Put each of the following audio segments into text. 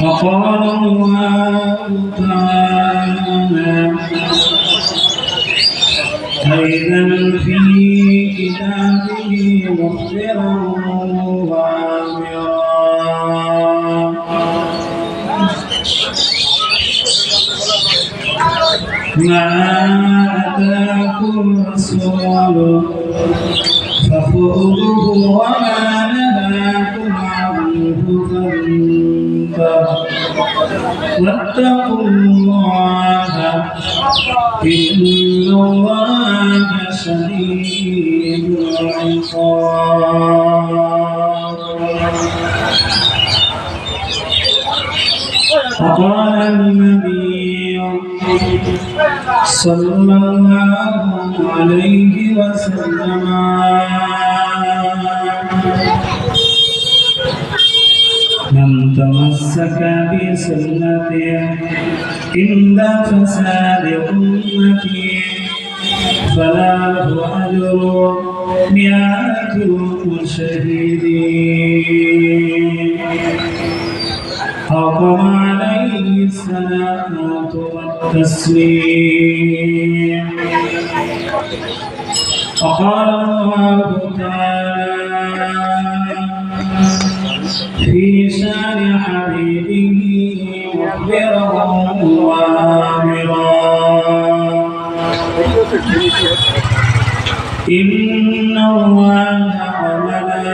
وقال الله تعالى أيضا في كتابه مخبرا وآمرا ما آتاكم الرسول فخذوه وما نهاكم عنه فانتهوا واتقوا الله إن الله شديد العقاب. وقال النبي صلى الله عليه وسلم من تمسك بسنتي عند فساد أمتي فلا له أجر 100 شهيدين أو كما عليه الصلاة والتسليم. وقال الله تعالى في شان حبيبه مخبرا وآمرا إن الله وملائكته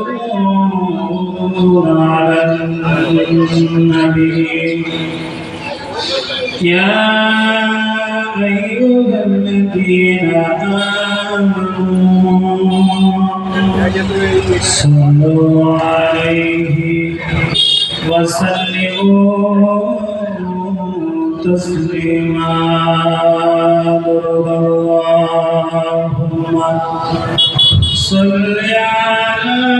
يصلون على النبي يا أيها الذين آمنوا صلوا عليه وسلموا تسليما. اللهم صل على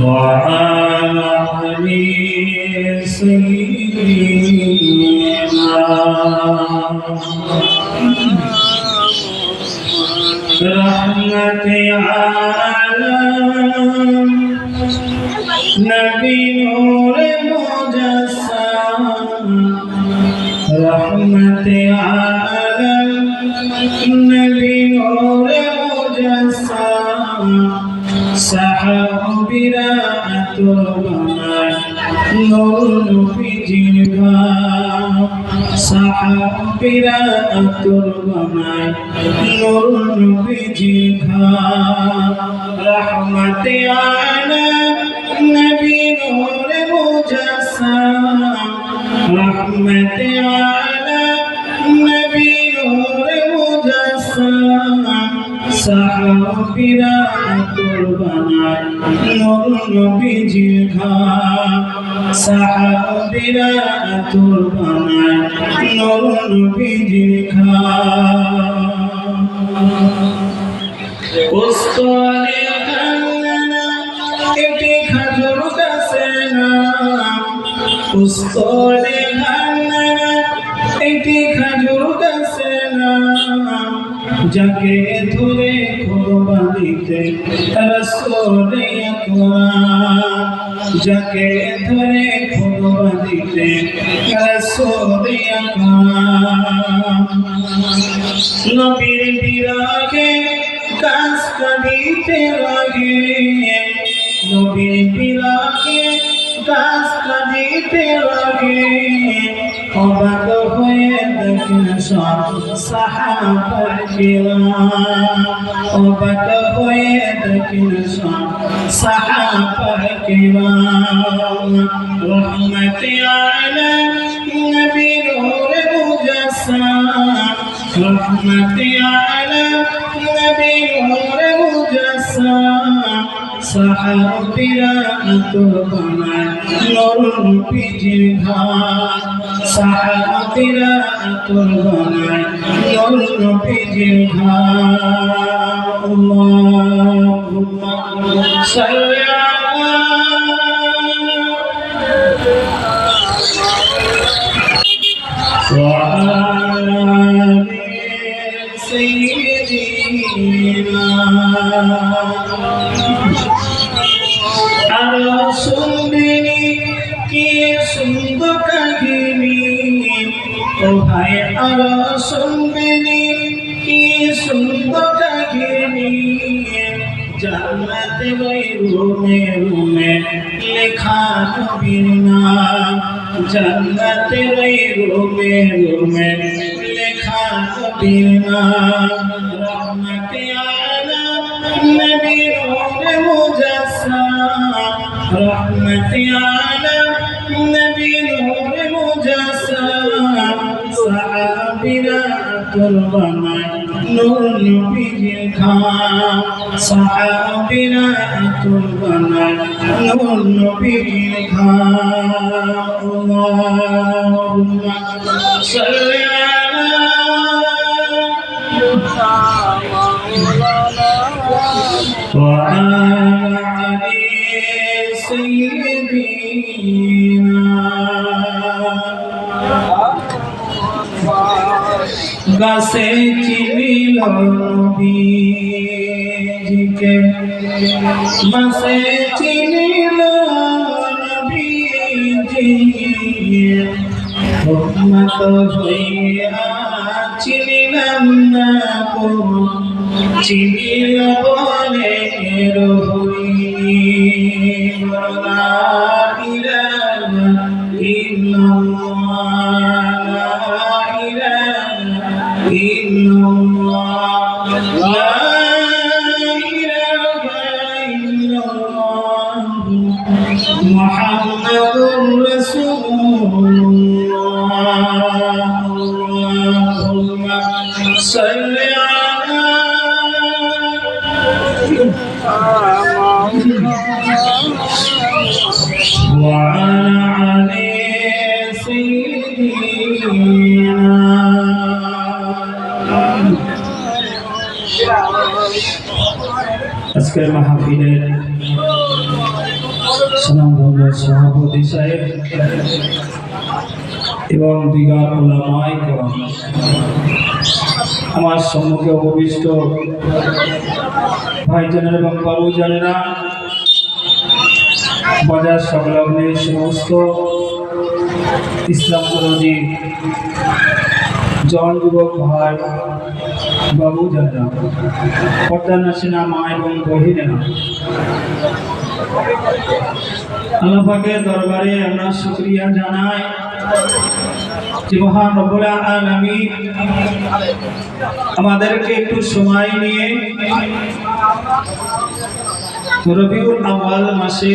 وعلى آل سيدنا رحمة عالم نبي نور مجسم رحمة عالم نبي نور مجسم صحابنا تربنا نور في جنبا صحابنا تربنا نور في جنبا رحمة عالم نبي نور مجسم رحمة عالم نبي نور مجسم صحابنا تربنا نور بجنبا صحابنا تربنا نور بجنبا উস্তলে খানা একটি খাজুর গাছে নাম উস্তলে খানা একটি খাজুর গাছে নাম যাকে ধরে কোরবানিতে রাসূলে আকরাম যাকে ধরে কোরবানিতে রাসূলে আকরাম নবীর বিরাগে কাজ করিতে লাগে নবীর বিরাগে কাজ করিতে লাগে অবাক হয়ে দেখেন সব সাহাবা কিরাম অবাক হয়ে দেখেন সব সাহাবা কিরাম রহমতে আলাম নবী নূর মুজাসসাম রহমতে আলাম নবী নূর মুজাসসাম সাহাবীরা তুরবানা নূর পিজির ঘাট সাহাবীরা তুরবানা নূর পিজির ঘাট আল্লাহুম্মা সাল্লি আলা وآل سيدنا আরো শুনবিনি কি সুন্দর কাহিনী ও ভাই আরো শুনবিনি কি সুন্দর কাহিনী জান্নাতে ওই রুমে রুমে লেখা নবীর নাম জান্নাতে ওই রুমে রুমে লেখা নবীর নাম রহমতে আলম নবী নূরে মুজাসসাম রহমতে আলম নবী নূরে মুজাসসাম সাহাবীরা কুরবান নূর নবীর খাম সাহাবীরা কুরবান নূর নবীর খাম আল্লাহুম্মা সাল্লি আলা ওয়া আলি সাইয়্যিদিনা গাছে চিনিল নবীজিকে গাছে চিনিল নবীজি উম্মত হইয়া চিনিলাম না কো চিনিল বলে রহিনী লা ইলাহা ইল্লাল্লাহ লা ইলাহা ইল্লাল্লাহ মুহাম্মাদুর রাসূলুল্লাহ আল্লাহুম্মা সাল্লি আলা ওয়া আলা আলি সাইয়্যিদিনা আজকের মাহফিলের সুনামধন্য সভাপতি সাহেব এবং দিগার উলামায়ে কেরাম আমার সম্মুখে উপবিষ্ট ভাইজানেরা এবং বাবুজানেরা বাজার সংলগ্ন সমস্ত ইসলাম বিরোধী জন যুবক ভাই বাবু জানেরা পর্দা নাসিনা মা এবং বহিনেরা আল্লাহ পাকের দরবারে আমরা শুকরিয়া জানাই যে মহান রব্বুল আলামিন আমাদেরকে একটু সময় নিয়ে রবিউল আউয়াল মাসে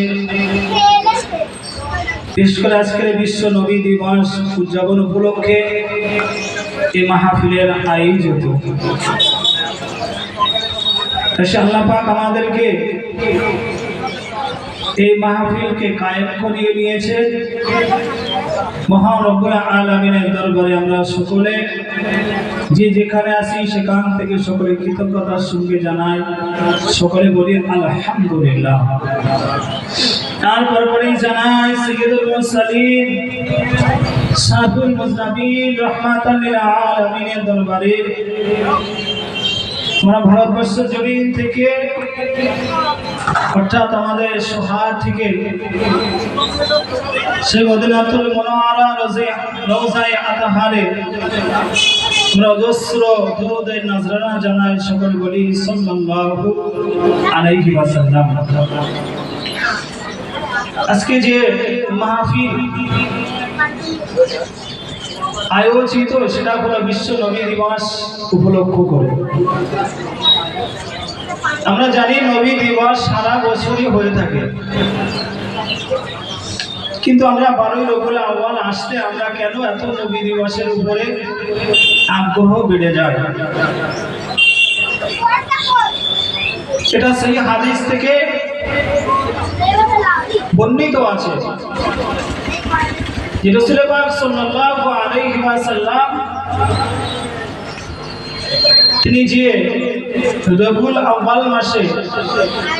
বিশেষ করে আজকের বিশ্ব নবী দিবস উদযাপন উপলক্ষে এই মাহফিলের আয়োজিত। আল্লাহ পাক আমাদেরকে এই মাহফিলকে কায়েম করিয়ে নিয়েছে। মহান রব্বুল আলামিনের দরবারে আমরা সকলে যে যেখানে আছি সেখান থেকে সকলে কৃতজ্ঞতার সঙ্গে জানাই, সকলে বলি আলহামদুলিল্লাহ। তারপরেই জানাই সাইয়্যিদুল মুরসালিন শাফিউল মুজনাবিন রাহমাতাল লিল আলামিনের দরবারে আমরা ভারতবর্ষ জমিন থেকে অর্থাৎ আমাদের সোহাগ থেকে সেই মদিনাতুল মুনাওয়ারা রওজায়ে আতহারে আমরা অজস্র দুরূদের নজরানা জানাই, সকলে বলি সাল্লাল্লাহু আলাইহি ওয়াসাল্লাম। আজকে যে মাহফিল আয়োজিত সেটা হলো বিশ্ব নবী দিবস উপলক্ষ করে। আমরা জানি নবী দিবস সারা বছরই হয়ে থাকে, কিন্তু আমরা 12 রবিউল আউয়াল আসতে আমরা কেন এত নবী দিবসের উপরে আগ্রহ বেড়ে যায়? এটা সেই হাদিস থেকে বর্ণিত আছে যে রাসূল পাক সাল্লাল্লাহু আলাইহি ওয়াসাল্লাম তিনি যে রবিউল আউয়াল মাসে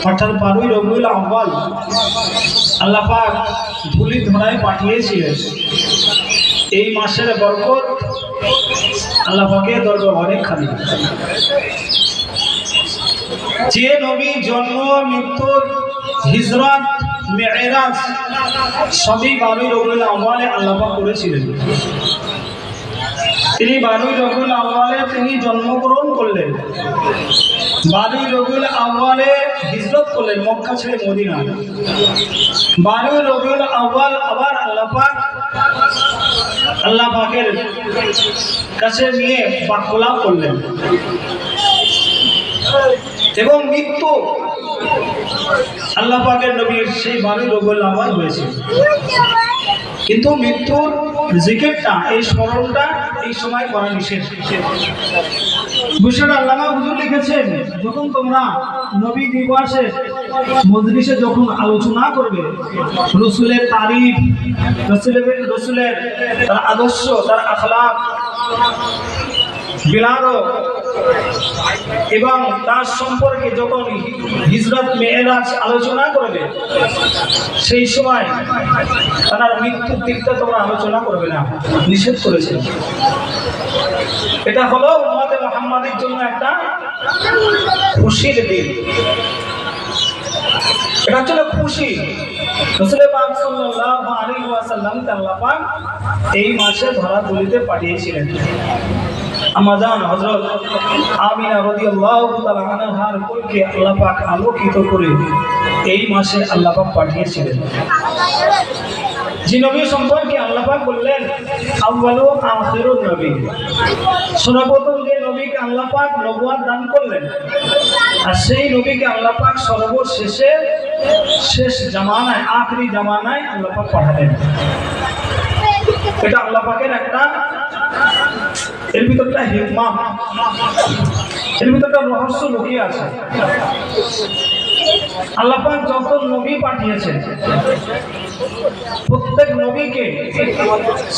অর্থাৎ 12 রবিউল আউয়াল আল্লাহ পাক ধুলি ধরায় পাঠিয়েছিলেন। এই মাসের বরকত আল্লাহ পাকের দরবার অনেক খালি। যে নবী জন্ম, মৃত্যু, হিজরত, মেরাজ সবই 12 রবিউল আউয়ালে আল্লাহ পাক করেছিলেন। তিনি 12 রবিউল আউয়ালে তিনি জন্মগ্রহণ করলেন, 12 রবিউল আউয়ালে হিজরত করলেন মক্কা ছেড়ে মদিনা, 12 রবিউল আউয়াল আবার আল্লাহ পাকের কাছে নিয়ে বাকলাভ করলেন এবং মৃত্যু আল্লাহ পাকের নবীর সেই 12 রবিউল আউয়াল হয়েছে। কিন্তু মৃত্যুর জিকিরটা, এই স্মরণটা এই সময় করা নিষেধ। বিষয়টা আল্লামা হুজুর লিখেছেন, যখন তোমরা নবী দিবসে মজলিসে যখন আলোচনা করবে রসুলের তারিফ, রসুলের তার আদর্শ, তার আখলাক, বিলাদত এবং তার সম্পর্কে যখন হিজরত মেরাজ আলোচনা করবে, সেই সময় তার মৃত্যুর দিকটা তোমরা আলোচনা করবে না, নিষেধ করেছে। এটা হলো উম্মতে মুহাম্মাদের জন্য একটা খুশির দিন, এটা হচ্ছে খুশি। রাসূল পাক সাল্লাল্লাহু আলাইহি ওয়াসাল্লামকে আল্লাহ পাক এই মাসে ধরাতলিতে পাঠিয়েছিলেন। আমাজান হযরত আমিনা রাদিয়াল্লাহু তাআলা আনহার কোলকে আল্লাহ পাক আলোকিত করে এই মাসে আল্লাহ পাক পাঠিয়েছিলেন। যে নবী সম্পর্কে আল্লাহ পাক বললেন আউয়ালু আখিরুন নবী, সর্বপ্রথম যে নবীকে আল্লাহ পাক নবুয়ত দান করলেন, আর সেই নবীকে আল্লাহ পাক সর্বশেষে শেষ জামানায়, আখরি জামানায় আল্লাহ পাক পাঠালেন। এটা আল্লাহ পাকের একটা, এর ভিতর একটা হিকমত, এর ভিতর একটা রহস্য লুকিয়ে আছে। আল্লাহ পাক যত নবী পাঠিয়েছেন, প্রত্যেক নবীকে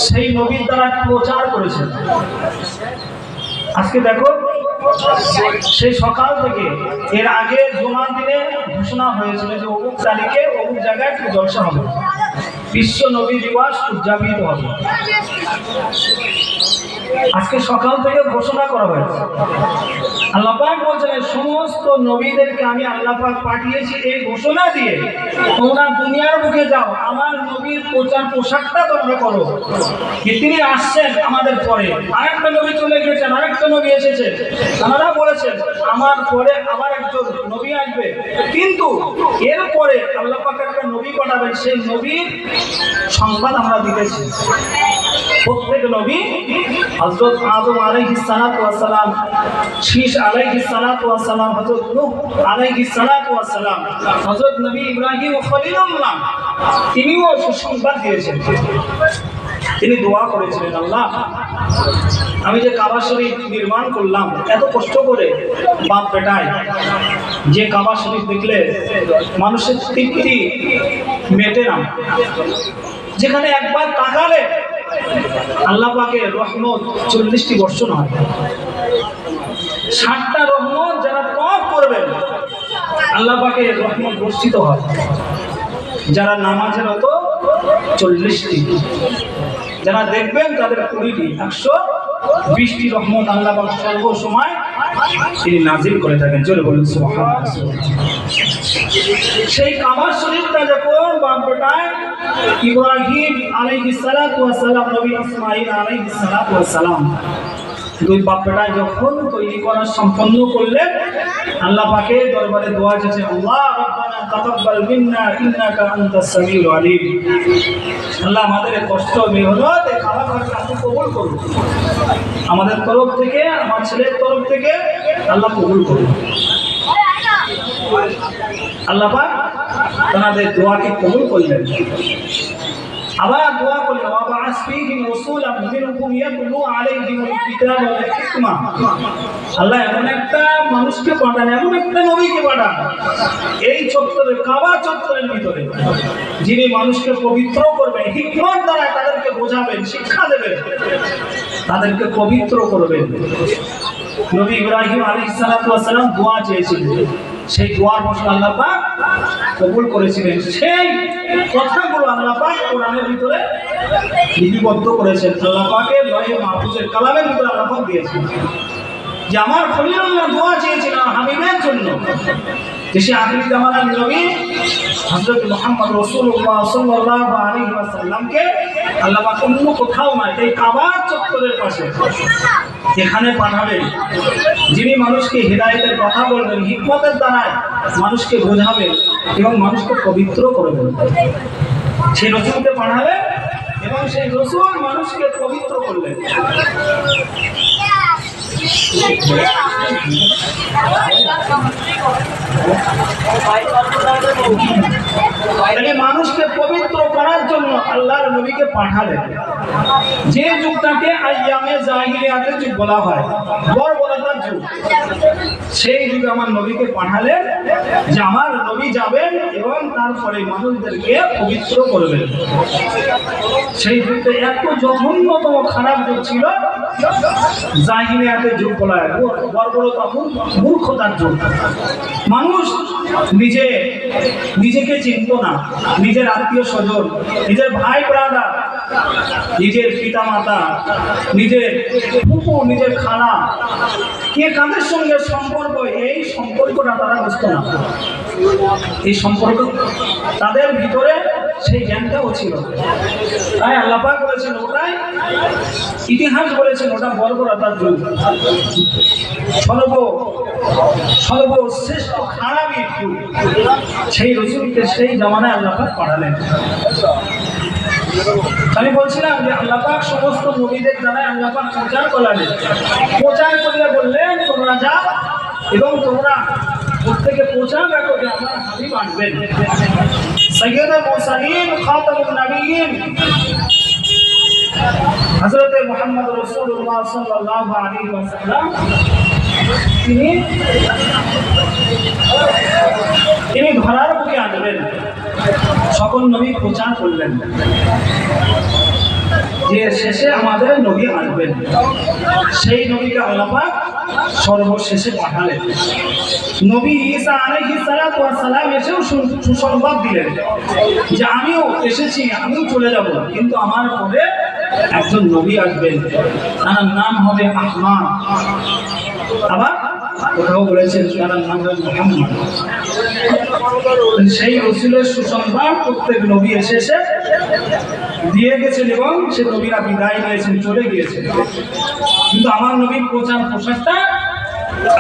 সেই নবীর দ্বারা প্রচার করেছেন। আজকে দেখো, সেই সকাল থেকে এর আগে জুমার দিনে ঘোষণা হয়েছিল যে অমুক তারিখে অমুক জায়গায় একটু জলসা হবে, বিশ্ব নবী দিবস উদযাপিত হবে। আজকে সকাল থেকে ঘোষণা করা হয়েছে। আল্লাহ পাক বলছেন সমস্ত নবীদেরকে আমি আল্লাহ পাক পাঠিয়েছি এই ঘোষণা দিয়ে, তোমরা দুনিয়ার বুকে যাও, আমার নবীর প্রচার পোশাকটা তোমরা করো। তিনি আসছেন আমাদের পরে, আরেকটা নবী চলে গেছেন, আরেকটা নবী এসেছে, তারা বলেছেন আমার পরে আবার একজন নবী আসবে, কিন্তু এরপরে আল্লাহ পাক একটা নবী পাঠাবেন, সেই নবীর সংবাদ আমরা দিতেছি। প্রত্যেক নবী হযরত আদম আলাইহিস সালাতু ওয়াস সালাম, শীশ আলাইহিস সালাতু ওয়াস সালাম, হযরত নূহ আলাইহিস সালাতু ওয়াস সালাম, হযরত নবী ইব্রাহিম খলিলুল্লাহ, তিনিও সুসংবাদ দিয়েছেন। তিনি দোয়া করেছিলেন, আল্লাহ আমি যে কাবা শরীফ নির্মাণ করলাম এত কষ্ট করে, বাপ বেটায়, যে কাবা শরীফ দেখলে মানুষের তৃপ্তি মেটে না, যেখানে একবার তাকালে আল্লাহ পাকের রহমত 40টি বর্ষণ হয়, 60টা রহমত যারা তওয়াব করবেন আল্লাহ পাকের রহমত বর্ষিত হয়, যারা নামাজের হতো 40টি, যারা দেখবেন তাদের 20টি, 120টি রহমত আল্লাহ পাক সর্বসময় তিনি নাজিল করে থাকেন। জোরে বলুন সুবহানাল্লাহ। সেই কাবা শরীফটা যখন বাপ বেটায় ইব্রাহিম আলাইহিস সালাতু ওয়াস সালাম, নবী ইসমাঈল আলাইহিস সালাতু ওয়াস সালাম, দুই বাপ বেটায় যখন তৈরি করা সম্পন্ন করলেন, আল্লাহ পাকের দরবারে দোয়া এসেছে, আল্লাহ রাব্বানা তাকাব্বাল মিন্না ইন্নাকা আনতাস সামিউল আলিম। আল্লাহ আমাদের কষ্ট মেহনত এই কাবা ঘরকে আপনি কবুল করুন, আমাদের তরফ থেকে, আমার ছেলের তরফ থেকে আল্লাহ কবুল করুন। আল্লাহ পাক তাদের দোয়াকে কবুল করলেন। আবার দোয়া করলেন, ওয়াবা'আস ফীহিম রাসূলাম মিনহুম ইয়াতলু আলাইহিমুল কিতাব ওয়াল হিকমা। আল্লাহ এমন একটা মানুষকে পাঠান, এমন একটা নবীকে পাঠান এই চত্বরে, কাবা চত্বরের ভিতরে, যিনি মানুষকে পবিত্র করবেন, হিকমত দ্বারা তাদেরকে বোঝাবেন, শিক্ষা দেবেন, তাদেরকে পবিত্র করবেন। নবী ইব্রাহিম আলাইহিস সালাতু ওয়াস সালাম দোয়া চেয়েছিলেন, সেই দোয়ার বসে আল্লাহ পাক কবুল করেছিলেন। সেই কথাগুলো আল্লাহ পাক কোরআনের ভিতরে লিপিবদ্ধ করেছেন। আল্লাহ পাকের লয়ে মাহফুজের কালামের ভিতরে আল্লাহ পাক দিয়েছেন যে আমার খলিলুল্লাহ দোয়া চেয়েছিলেন হাবিবের জন্য, যে সে আখিরি জামানার নবী হযরত মুহাম্মদ রাসূলুল্লাহ সাল্লাল্লাহু আলাইহি ওয়াসাল্লামকে আল্লাহ পাক অন্য কোথাও নয়, এই কাবা চত্বরের পাশে এখানে পাঠাবেন, যিনি মানুষকে হিদায়াতের কথা বলবেন, হিকমতের দ্বারায় মানুষকে বোঝাবেন এবং মানুষকে পবিত্র করবেন। সেই রাসূলকে পাঠাবেন এবং সেই রাসূল মানুষকে পবিত্র করলেন। মানুষকে পবিত্র করার জন্য আল্লাহর নবীকে পাঠালেন। যে যুগটাকে আইয়ামে জাহিলিয়াতের যুগ বলা হয়, বর্বরতার যুগ, সেই যুগে আমার নবীকে পাঠালেন যে আমার নবী যাবেন এবং তারপরে মানুষদেরকে পবিত্র করবেন। সেই যুগটা এত জঘন্যতম খারাপ যুগ ছিল, জাহিলিয়াতের যুগ বলা হয়, বর্বরতা মূর্খতার যুগ। মানুষ নিজেকে চিনত না, নিজের আত্মীয় স্বজন, নিজের ভাই ব্রাদার, নিজের পিতা মাতা, নিজের ফুপু, নিজের খালা, কে কাদের সঙ্গে সম্পর্ক, এই সম্পর্কটা তারা বুঝতো না। এই সম্পর্ক তাদের ভিতরে সেই জ্ঞানটাও ছিল। তাই আল্লাহ পাক বলেছেন, ওটাই ইতিহাস বলেছেন ওটা বর্বরতার যুগ, সর্বশ্রেষ্ঠ খারাপের যুগ। সেই রাসূলকে সেই জামানায় আল্লাহ পাক পাঠালেন। আমি বলছিলাম যে আল্লাহ পাক সমস্ত নবীদের দ্বারা আল্লাহ পাক প্রচার করলেন, প্রচার করে বললেন তোমরা যাও এবং তোমরা প্রত্যেকে প্রচার রাখো যে আমার হাবিব আসবেন। সাইয়্যিদুল মুরসালিন খাতামুন নবিয়্যিন হযরত মুহাম্মদ রাসূলুল্লাহ সাল্লাল্লাহু আলাইহি ওয়াসাল্লাম তিনি ধরার বুকে আসবেন। সকল নবী প্রচার করলেন যে শেষে আমাদের নবী আসবেন। সেই নবীকে আল্লাহ পাক সর্বশেষে পাঠালেন। নবী ঈসা আলাইহিস সালাতু ওয়াস সালাম এসেও সুসংবাদ দিলেন যে আমিও এসেছি, আমিও চলে যাব, কিন্তু আমার পরে একজন নবী আসবেন, তার নাম হবে আহমদ। আবার কোথাও বলেছেন তার নাম হবে মুহাম্মদ। সেই রাসূলের সুসংবাদ প্রত্যেক নবী এসে দিয়ে গেছেন এবং সে নবীরা বিদায় নিয়েছেন, চলে গিয়েছেন। কিন্তু আমার নবীর প্রচার প্রসারটা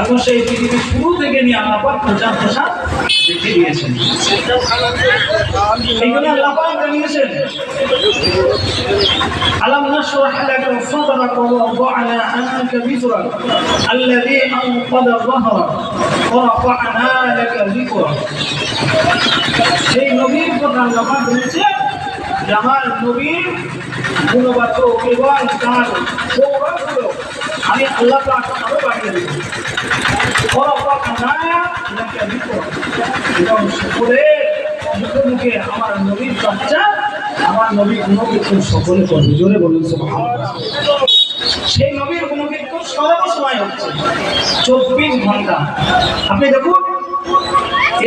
এখন সেই পৃথিবীর শুরু থেকে নিয়ে আল্লাহ পাক প্রচার প্রসার দেখে দিয়েছেন। এই জন্য আল্লাহ পাক জানিয়েছেন, আলাম নাশরাহ লাকা সাদরাকা ওয়া ওয়াদা'না আনকা বিজরাক আল্লাযী আনqadha যাহরাক ওয়া রাফa'না লাকা যিকরাক। সেই নবীর কথা আল্লাহ পাক বলেছেন যে আমার নবীর গুণবাচক এবং তার গৌরবগুলো আমি আল্লাহ পাক আরো বাড়িয়ে দেব। এবং সকলের মুখে মুখে আমার নবীর চর্চা, আমার নবীর গুণকীর্তন সকলে করবে। জোরে বলুন সুবহানাল্লাহ। সেই নবীর গুণকীর্তন সর্বসময় হচ্ছে 24 ঘন্টা। আপনি দেখুন,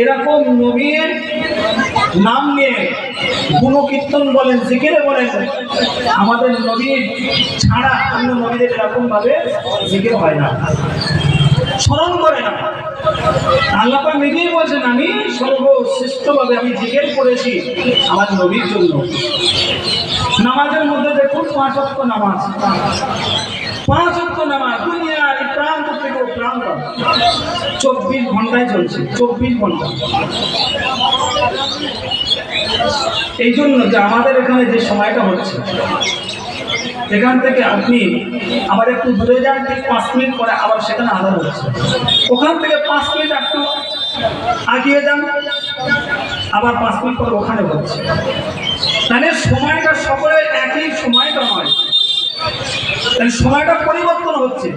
এরকম নবীর নাম নিয়ে গুণকীর্তন বলেন, জিকিরে বলেন, আমাদের নবীর ছাড়া অন্য নবীদের এরকম ভাবে জিকির হয় না, স্মরণ করে না। আল্লাহ পাক নিজেই বলছেন, আমি সর্বশ্রেষ্ঠভাবে আমি জিকির করেছি আমার নবীর জন্য। নামাজের মধ্যে দেখুন 5 ওয়াক্ত নামাজ, 5 ওয়াক্ত নামাজ দুনিয়ার প্রান্ত থেকে প্রান্ত 24 ঘন্টায় চলছে, 24 ঘন্টা। এই জন্য যে আমাদের এখানে যে সময়টা হচ্ছে, এখান থেকে আপনি আবার একটু দূরে যান, ঠিক 5 মিনিট পরে আবার সেখানে আদান হচ্ছে। ওখান থেকে 5 মিনিট একটু আগিয়ে যান, আবার 5 মিনিট পরে ওখানে হচ্ছে। তাহলে সময়টা সকলের একই সময়টা নয়, তাহলে সময়টা পরিবর্তন হচ্ছে।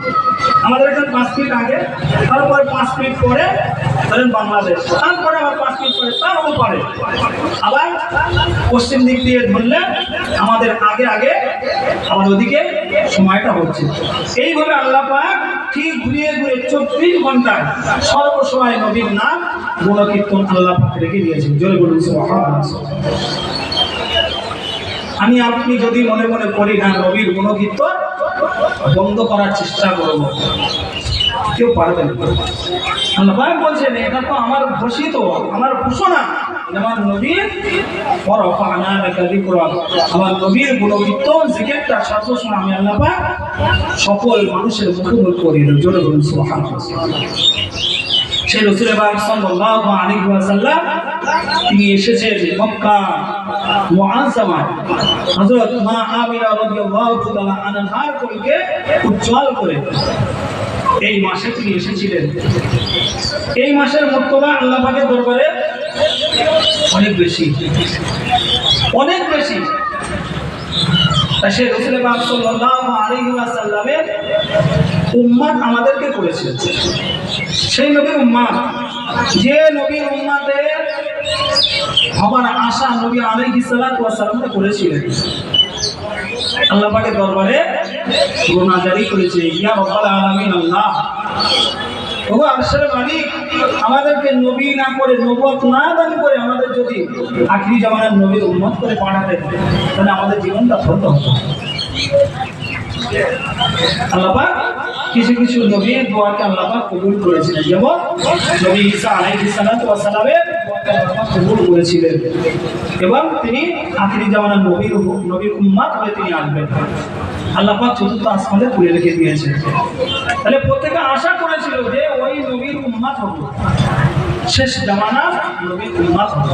আমাদের এখানে 5 মিনিট আগে, তারপরে 5 মিনিট পরে, ধরেন বাংলাদেশ, তারপরে আবার 5 মিনিট পরে তার উপরে আবার পশ্চিম দিক দিয়ে ধরলে আমাদের আগে আগে আমার ওদিকে সময়টা হচ্ছে। এইভাবে আল্লাহ পাক ঠিক ঘুরিয়ে ঘুরে 24 ঘন্টায় সর্বসময় নবীর নাম গুণকীর্তন আল্লাহ পাক রেখে দিয়েছেন। জোরে বলুন সুবহানাল্লাহ। আমি আপনি যদি মনে মনে করি না নবীর গুণকীর্তন বন্ধ করার চেষ্টা করব, কেউ পারবে না। আল্লাহ পাক বলছেন এটা তো আমার ঘোষিত, আমার ঘোষণা, আমার নবীর ওয়ারাফা'না লাকা যিকরাক, আমার নবীর গুণকীর্তন জিকিরটা সর্বসময় আমি আল্লাহ পাক সকল মানুষের মুখে মুখে করিয়ে দেব। জোরে বলুন সুবহানাল্লাহ। সেই রাসূল পাক সাল্লাল্লাহু আলাইহি ওয়াসাল্লাম তিনি এসেছেন মক্কা মুআজ্জামায় হযরত মা আমিনা রাদিয়াল্লাহু তাআলা আনহার কোলকে উজ্জ্বল করে এই মাসে তিনি এসেছিলেন। এই মাসের মর্তবা আল্লাহ পাকের দরবারে অনেক বেশি, অনেক বেশি। তাই সেই রাসূল পাক সাল্লাল্লাহু আলাইহি ওয়াসাল্লামের উম্মত আমাদেরকে করেছে। সেই নবীর উম্মত, যে নবীর উম্মতের হবার আশা নবী আলাইহিস সালাতু ওয়াস সালাম করেছিলেন, আল্লাহ পাকের দরবারে রোনা জারি করেছে, ইয়া রাব্বাল আলামিন আল্লাহ, ওগো আরশের মালিক, আমাদেরকে নবী না করে, নবুয়ত না দান করে আমাদের যদি আখিরি জামানার নবীর উম্মত করে পাঠাতেন তাহলে আমাদের জীবনটা ধন্য হতো। আল্লাহ পাক কিছু কিছু নবীর দোয়াকে আল্লাহ পাক কবুল করেছিলেন, যেমন নবী ঈসা আলাইহিস সালাতু ওয়াস সালামের দোয়াকে আল্লাহ পাক কবুল করেছিলেন এবং তিনি আখিরি জামানার নবীর উম্মত হয়ে তিনি আসবেন। আল্লাহ পাক চতুর্থ আসমানে তুলে রেখে দিয়েছেন। তাহলে প্রত্যেকে আশা করেছিল যে ওই নবীর উম্মত হবে, শেষ জামানার নবীর উম্মত হবে।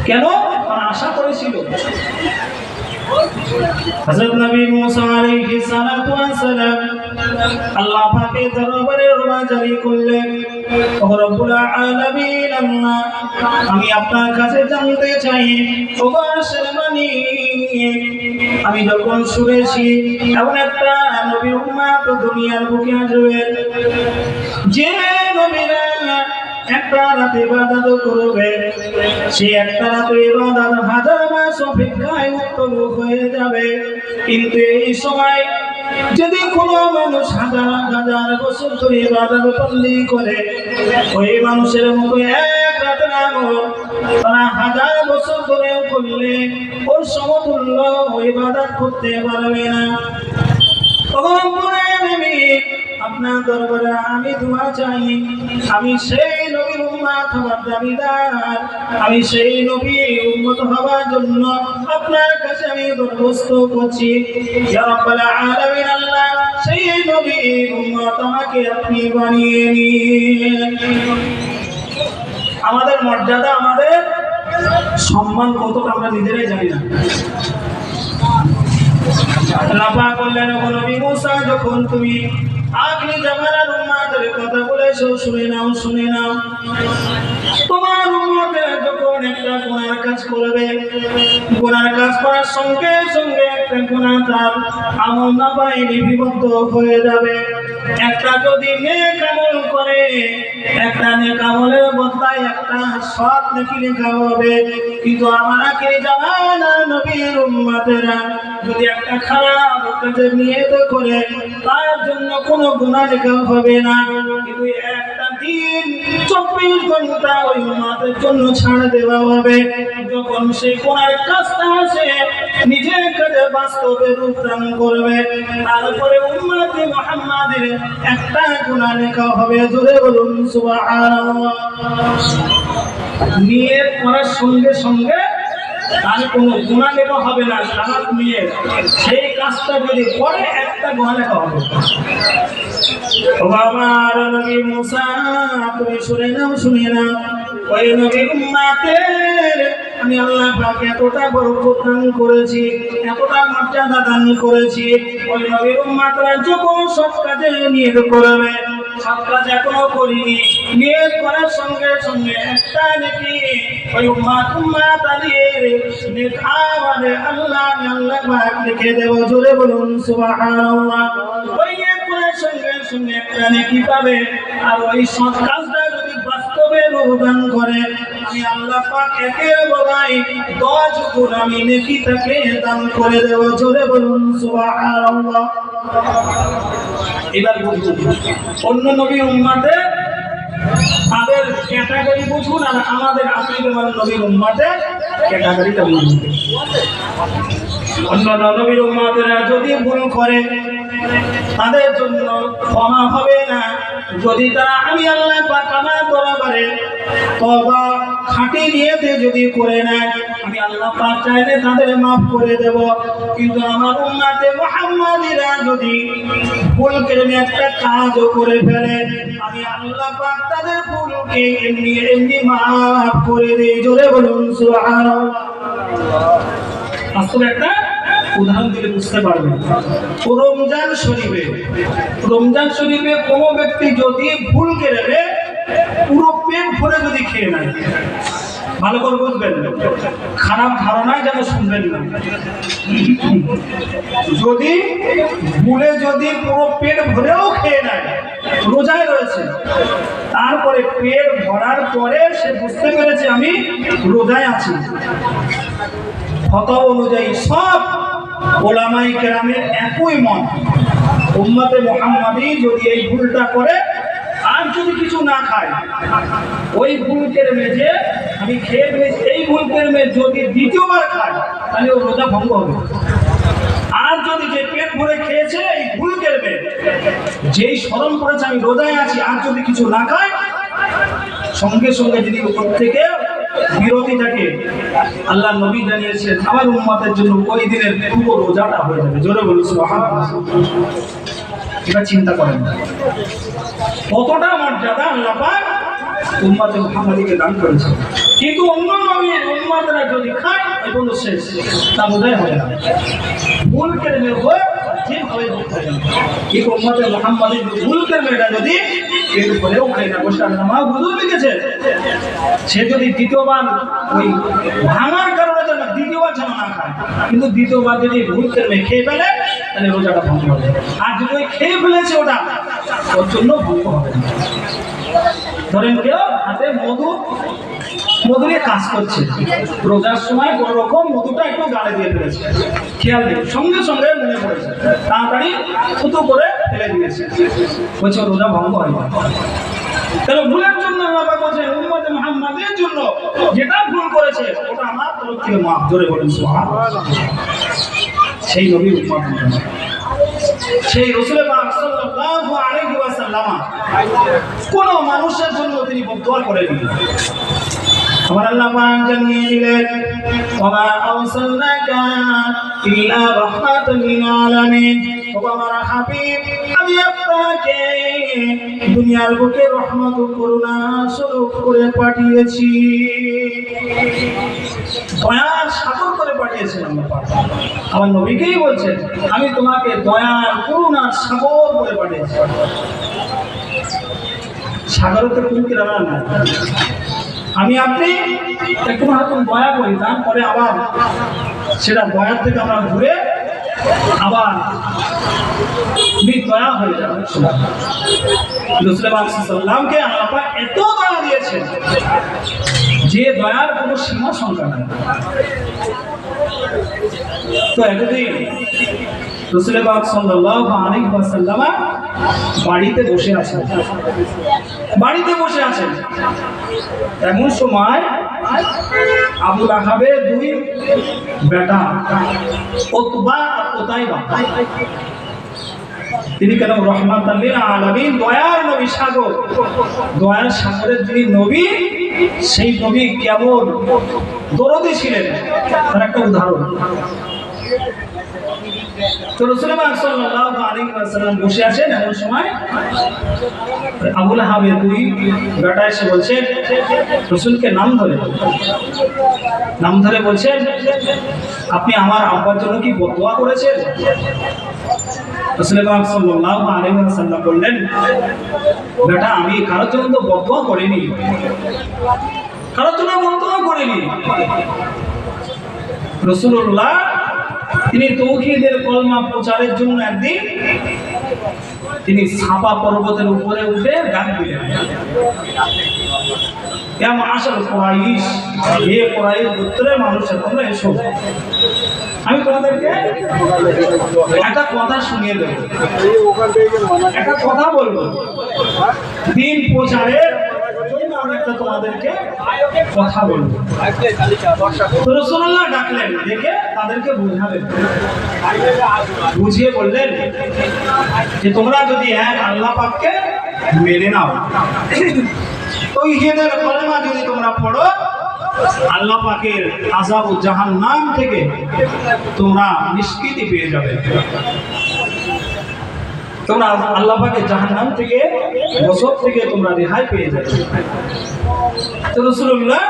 কেন তারা আশা করেছিল? হযরত নবী মুসা আলাইহিস সালাতু ওয়াস সালাম আল্লাহ পাকের দরবারে রোনা জারি করলেন, ও রব্বুল আলামিন আল্লাহ, আমি আপনার কাছে জানতে চাই, ও আরশের মালিক, আমি যখন শুনেছি এমন একটা নবীর উম্মত দুনিয়ার বুকে আসবে যে নবীরা একটা রাতে ইবাদত করবে, সেই একটা রাতে ইবাদত 1000 মাস অপেক্ষায় উত্তম হয়ে যাবে। কিন্তু এই সময় যদি কোনো মানুষ 1000 বছর ধরে ইবাদত বন্দি করে, ওই মানুষের মতো এক রাতে নামক তারা 1000 বছর ধরে করলে ওর সমতুল্য ইবাদত করতে পারবে না। আপনার দরবারে আমি দোয়া চাই, আমি সেই নবীর উম্মত হওয়ার দাবিদার, আমি সেই নবীর উম্মত হওয়ার জন্য আপনার কাছে আমি দরখাস্ত করছি, ইয়া রাব্বাল আলামিন আল্লাহ, সেই নবীর উম্মত আমাকে আপনি বানিয়ে নিন। আমাদের মর্যাদা, আমাদের সম্মান কতটা আমরা নিজেরাই জানি না। আল্লাহ পাক বললেন, ও নবী মুসা, যখন তুমি আখিরি জামানার উম্মতের কথা বলেছো, শুনে নাও, শুনে নাও। তোমার উম্মতের যখন একটা গুনার কাজ করবে, গুনার কাজ করার সঙ্গে সঙ্গে একটা গুনাহ তার আমলনামায় লিপিবদ্ধ হয়ে যাবে। একটা যদি নেক আমল করে, একটা নেক আমলের বদলায় একটা সৎ নেকি লেখা হবে। কিন্তু আমার আখিরি জামানার নবীর উম্মতেরা যদি একটা খারাপ কাজে নিয়ত করে, তার জন্য কোনো গুনাহ লেখা হবে না। কিন্তু একটা দিন 24 ঘন্টা ওই উম্মতের জন্য ছাড় দেওয়া হবে। যখন সেই গুনার কাজটা আসে, নিজের কাজে বাস্তবে রূপ দান করবে, তারপরে উম্মতে মুহাম্মাদের একটা গুনাহ লেখা হবে। জোরে বলুন সুবহানাল্লাহ। নিয়ত করার সঙ্গে সঙ্গে তার কোনো গুনাহ লেখা হবে না, খারাপ নিয়ে সেই কাজটা যদি করে একটা গুনাহ লেখা হবে। ও আমার নবী মুসা, তুমি শুনে নাও, শুনে নাও, ওই নবীর উম্মতের আমি আল্লাহ পাক এতটা বরকত দান করেছি, এতটা মর্যাদা দান করেছি। ওই নবীর উম্মতরা যখন সব কাজে নিয়ত করবে, সব কাজ এখনো করিনি, নিয়ত করার সঙ্গে সঙ্গে একটা নেকি ওই উম্মত আলীর নেক আমলে আল্লাহ পাক লিখে দেব। জোরে বলুন সুবহানাল্লাহ। ওই নিয়ত করে সঙ্গে সঙ্গে একটা নেকি পাবে। আর ওই সৎ কাজটা যদি বাস্তবে রূপদান করে, আমি আল্লাহ পাক একের বদলে 10 গুণ আমি নেকি তাকে দান করে দেব। জোরে বলুন সুবহানাল্লাহ। এবার বুঝুন অন্য নবীর উম্মতে তাদের ক্যাটাগরি বুঝুন, আর আমাদের আখির নবীর উম্মতে ক্যাটাগরিটা বুঝুন। অন্য নবীর উম্মতেরা যদি ভুল করে তাদের জন্য ক্ষমা হবে না। যদি তারা আমি আল্লাহ পাক আমার দরবারে তওবা খাঁটি নিয়তে যদি করে নেয়, আমি আল্লাহ পাক চাইলে তাদের মাফ করে দেব। কিন্তু আমার উম্মতে মুহাম্মাদিরা যদি ভুল করে একটা কাজও করে ফেলে, আমি আল্লাহ পাক তাদের ভুলকে এমনি এমনি মাফ করে দেই। জোরে বলুন সুবহানাল্লাহ। বাস্তবে একটা উদাহরণ দিলে বুঝতে পারবেন। রমজান শরীফে কোনো ব্যক্তি যদি ভুল করে পুরো পেট ভরে যদি খেয়ে নেয়, ভালো করে বুঝবেন, খারাপ ধারণায় যেন শুনবেন না। যদি ভুলে যদি পুরো পেট ভরেও খেয়ে নেয়, রোজায় রয়েছে, তারপরে পেট ভরার পরে সে বুঝতে পেরেছে আমি রোজায় আছি, ফতোয়া অনুযায়ী সব ওলামায়ে কেরামের একই মত, উম্মতে মুহাম্মাদি যদি এই ভুলটা করে আর যদি কিছু না খায়, ওই ভুল কেরমে যে আমি খেয়ে ফেলেছি, এই ভুল কেরমে যদি দ্বিতীয়বার খায় তাহলে ও রোজা ভঙ্গ হবে। আর যদি যে পেট ভরে খেয়েছে এই ভুল কেরমে যেই স্মরণ করেছে আমি রোজায় আছি, আর যদি কিছু না খায়, সঙ্গে সঙ্গে যদি উপর থেকে বিরতি থাকে, আল্লাহ নবী জানিয়েছেন আমার উম্মতের জন্য ওই দিনের পুরো রোজাটা হয়ে যাবে। জোরে বলুন সুবহানাল্লাহ। এটা চিন্তা করেন কতটা মর্যাদা আল্লাহ পাক উম্মতে মুহাম্মাদিকে দান করেছে। কিন্তু অন্য নবীর উম্মতরা যদি খায় এই বন্ধু শেষ, তা বোধহয় হয় না। ভুল করে হয় যেভাবে বলতে হবে, এই উম্মতে মুহাম্মাদির ভুল করে এটা যদি কিন্তু বলেও খায় না, বসে নামাজ হুজুর লিখেছে, সে যদি দ্বিতীয়বার ওই ভাঙার কারণে যেন দ্বিতীয়বার যেন না খায়, কিন্তু দ্বিতীয়বার যদি ভুল করে খেয়ে ফেলে তাহলে রোজাটা ভঙ্গ হবে। আর যদি ওই খেয়ে ফেলেছে ওটা ওর জন্য ভঙ্গ হবে না। ধরেন কেউ হাতে মধু নিয়ে কাজ করছে, রোজার সময় কোনো রকম মধুটা একটু গালে দিয়ে ফেলেছে, খেয়াল নেই, সঙ্গে সঙ্গে মনে পড়েছে, তাড়াতাড়ি থুতু করে ফেলে দিয়েছে, বলছে রোজা ভঙ্গ হয় না। তাহলে ভুলের জন্য আল্লাহ পাক বলেন উম্মতে মুহাম্মাদের জন্য যেটা ভুল করেছে ওটা আমার তরফ থেকে মাফ। জোরে বলেন সুবহানাল্লাহ। সেই নবীর উম্মত, সেই রাসূল পাক সাল্লাল্লাহু আলাইহি ওয়াসাল্লাম কোন মানুষের জন্য তিনি বদদুয়া করেননি। আমার আল্লাহ পাক জানিয়ে দিলেন ওয়া আরসালনাকা ইল্লা রাহমাতাল লিল আলামিন। ও আমার হাবিব, আমি আপনাকে দুনিয়ার বুকে রহমত ও করুণা স্বরূপ করে পাঠিয়েছি, দয়ার সাগর করে পাঠিয়েছেন আল্লাহ পাক। আমার নবীকেই বলছেন আমি তোমাকে দয়ার করুণার সাগর করে পাঠিয়েছি। সাগরতে কোনো কিরানা না, আমি আপনি একটু হয়তো দয়া করি, তারপরে আবার সেটা দয়ার থেকে আমরা ঘুরে আবার দয়া হয়ে যাবে। রাসূল পাক সাল্লাল্লাহু আলাইহি আল্লাহ এত দয়া দিয়েছেন যে দয়ার কোনো সীমা সংখ্যা নেই। তো একদিন রাসূল পাক সাল্লাল্লাহু আলাইহি ওয়াসাল্লাম বাড়িতে বসে আছেন, এমন সময় আবু লাহাবের দুই বেটা উতবা আর উতাইবা, তিনি কেন রহমাতাল লিল আলামিন, দয়ার নবী, সাগর, দয়ার সাগরের যিনি নবী, সেই নবী কেমন দরদী ছিলেন তার একটা উদাহরণ। তো রাসূল পাক সাল্লাল্লাহু আলাইহি ওয়াসাল্লাম বসে আছেন, এমন সময় আবু লাহাবের দুই বেটা এসে বলছে, রাসূলকে নাম ধরে বলছেন আপনি আমার আব্বার জন্য কি বদদুয়া করেছেন? রাসূল পাক সাল্লাল্লাহু আলাইহি ওয়াসাল্লাম বললেন, বেটা আমি কারোর জন্য তো বদদুয়া করিনি, রাসূলুল্লাহ তিনি তৌহিদের কলমা প্রচারের জন্য একদিন তিনি সাফা পর্বতের উপরে উঠে ডাক দিলেন, ইয়া মাশার কুরাইশ, হে কুরাইশ গোত্রের মানুষের তোমরা এসো, আমি তোমাদেরকে একটা কথা শুনিয়ে দেব, একটা কথা বলবো, দিন প্রচারের জন্য আমি একটা তোমাদেরকে কথা বলবো। রাসূলুল্লাহ ডাকলেন, ডেকে তাদেরকে বুঝালেন, বুঝিয়ে বললেন যে তোমরা যদি এক আল্লাহ পাককে মেনে নাও, তৌহিদের কলমা যদি তোমরা পড়ো, আল্লাহ পাকের আযাব ও জাহান্নাম থেকে তোমরা নিষ্কৃতি পেয়ে যাবে, তোমরা আল্লাহ পাকের জাহান্নাম থেকে, গজব থেকে তোমরা রেহাই পেয়ে যাবে। তো রাসূলুল্লাহ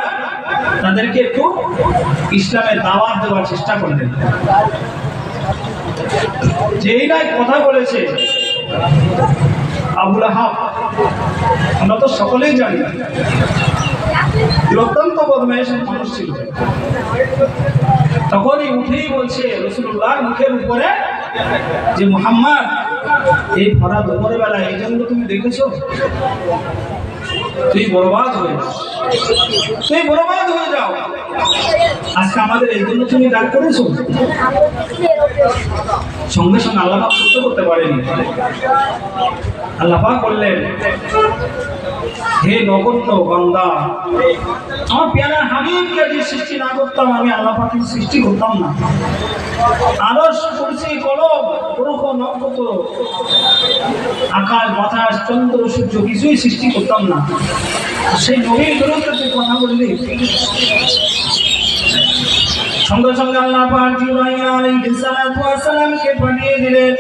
তাদেরকে একটু ইসলামের দাওয়াত দেওয়ার চেষ্টা করলেন। যেই না কথা বলেছে আবু লাহাব, আমরা তো সকলেই জানি অত্যন্ত বদমাইশ মানুষ ছিল। তখনই উঠেই বলছে রাসূলুল্লাহর মুখের উপরে যে মুহাম্মদ এই ভরা দুপুরের বেলা এই জন্য তুমি দেখেছো, তুই বরবাদ হয়ে যাও, তুই বরবাদ হয়ে যাও, আজকে আমাদের এই জন্য তুমি ডাক করেছো। সঙ্গে সঙ্গে আল্লাহ পাক সহ্য করতে পারেনি। আল্লাহ পাক বললেন, হে নগণ্য বান্দা, আমার প্যারা হাবিবকে যদি সৃষ্টি না করতাম, আমি আল্লাহ পাকের সৃষ্টি করতাম না। আরশ, কুরসি, কলম, গ্রহ, নক্ষত্র, আকাশ, বাতাস, চন্দ্র, সূর্য কিছুই সৃষ্টি করতাম না। সেই নবীর বিরুদ্ধে তুই কথা বললি। সঙ্গে সঙ্গে আল্লাহ পাক জিবরাইল আলাইহিস সালাতু ওয়াস সালামকে পাঠিয়ে দিলেন,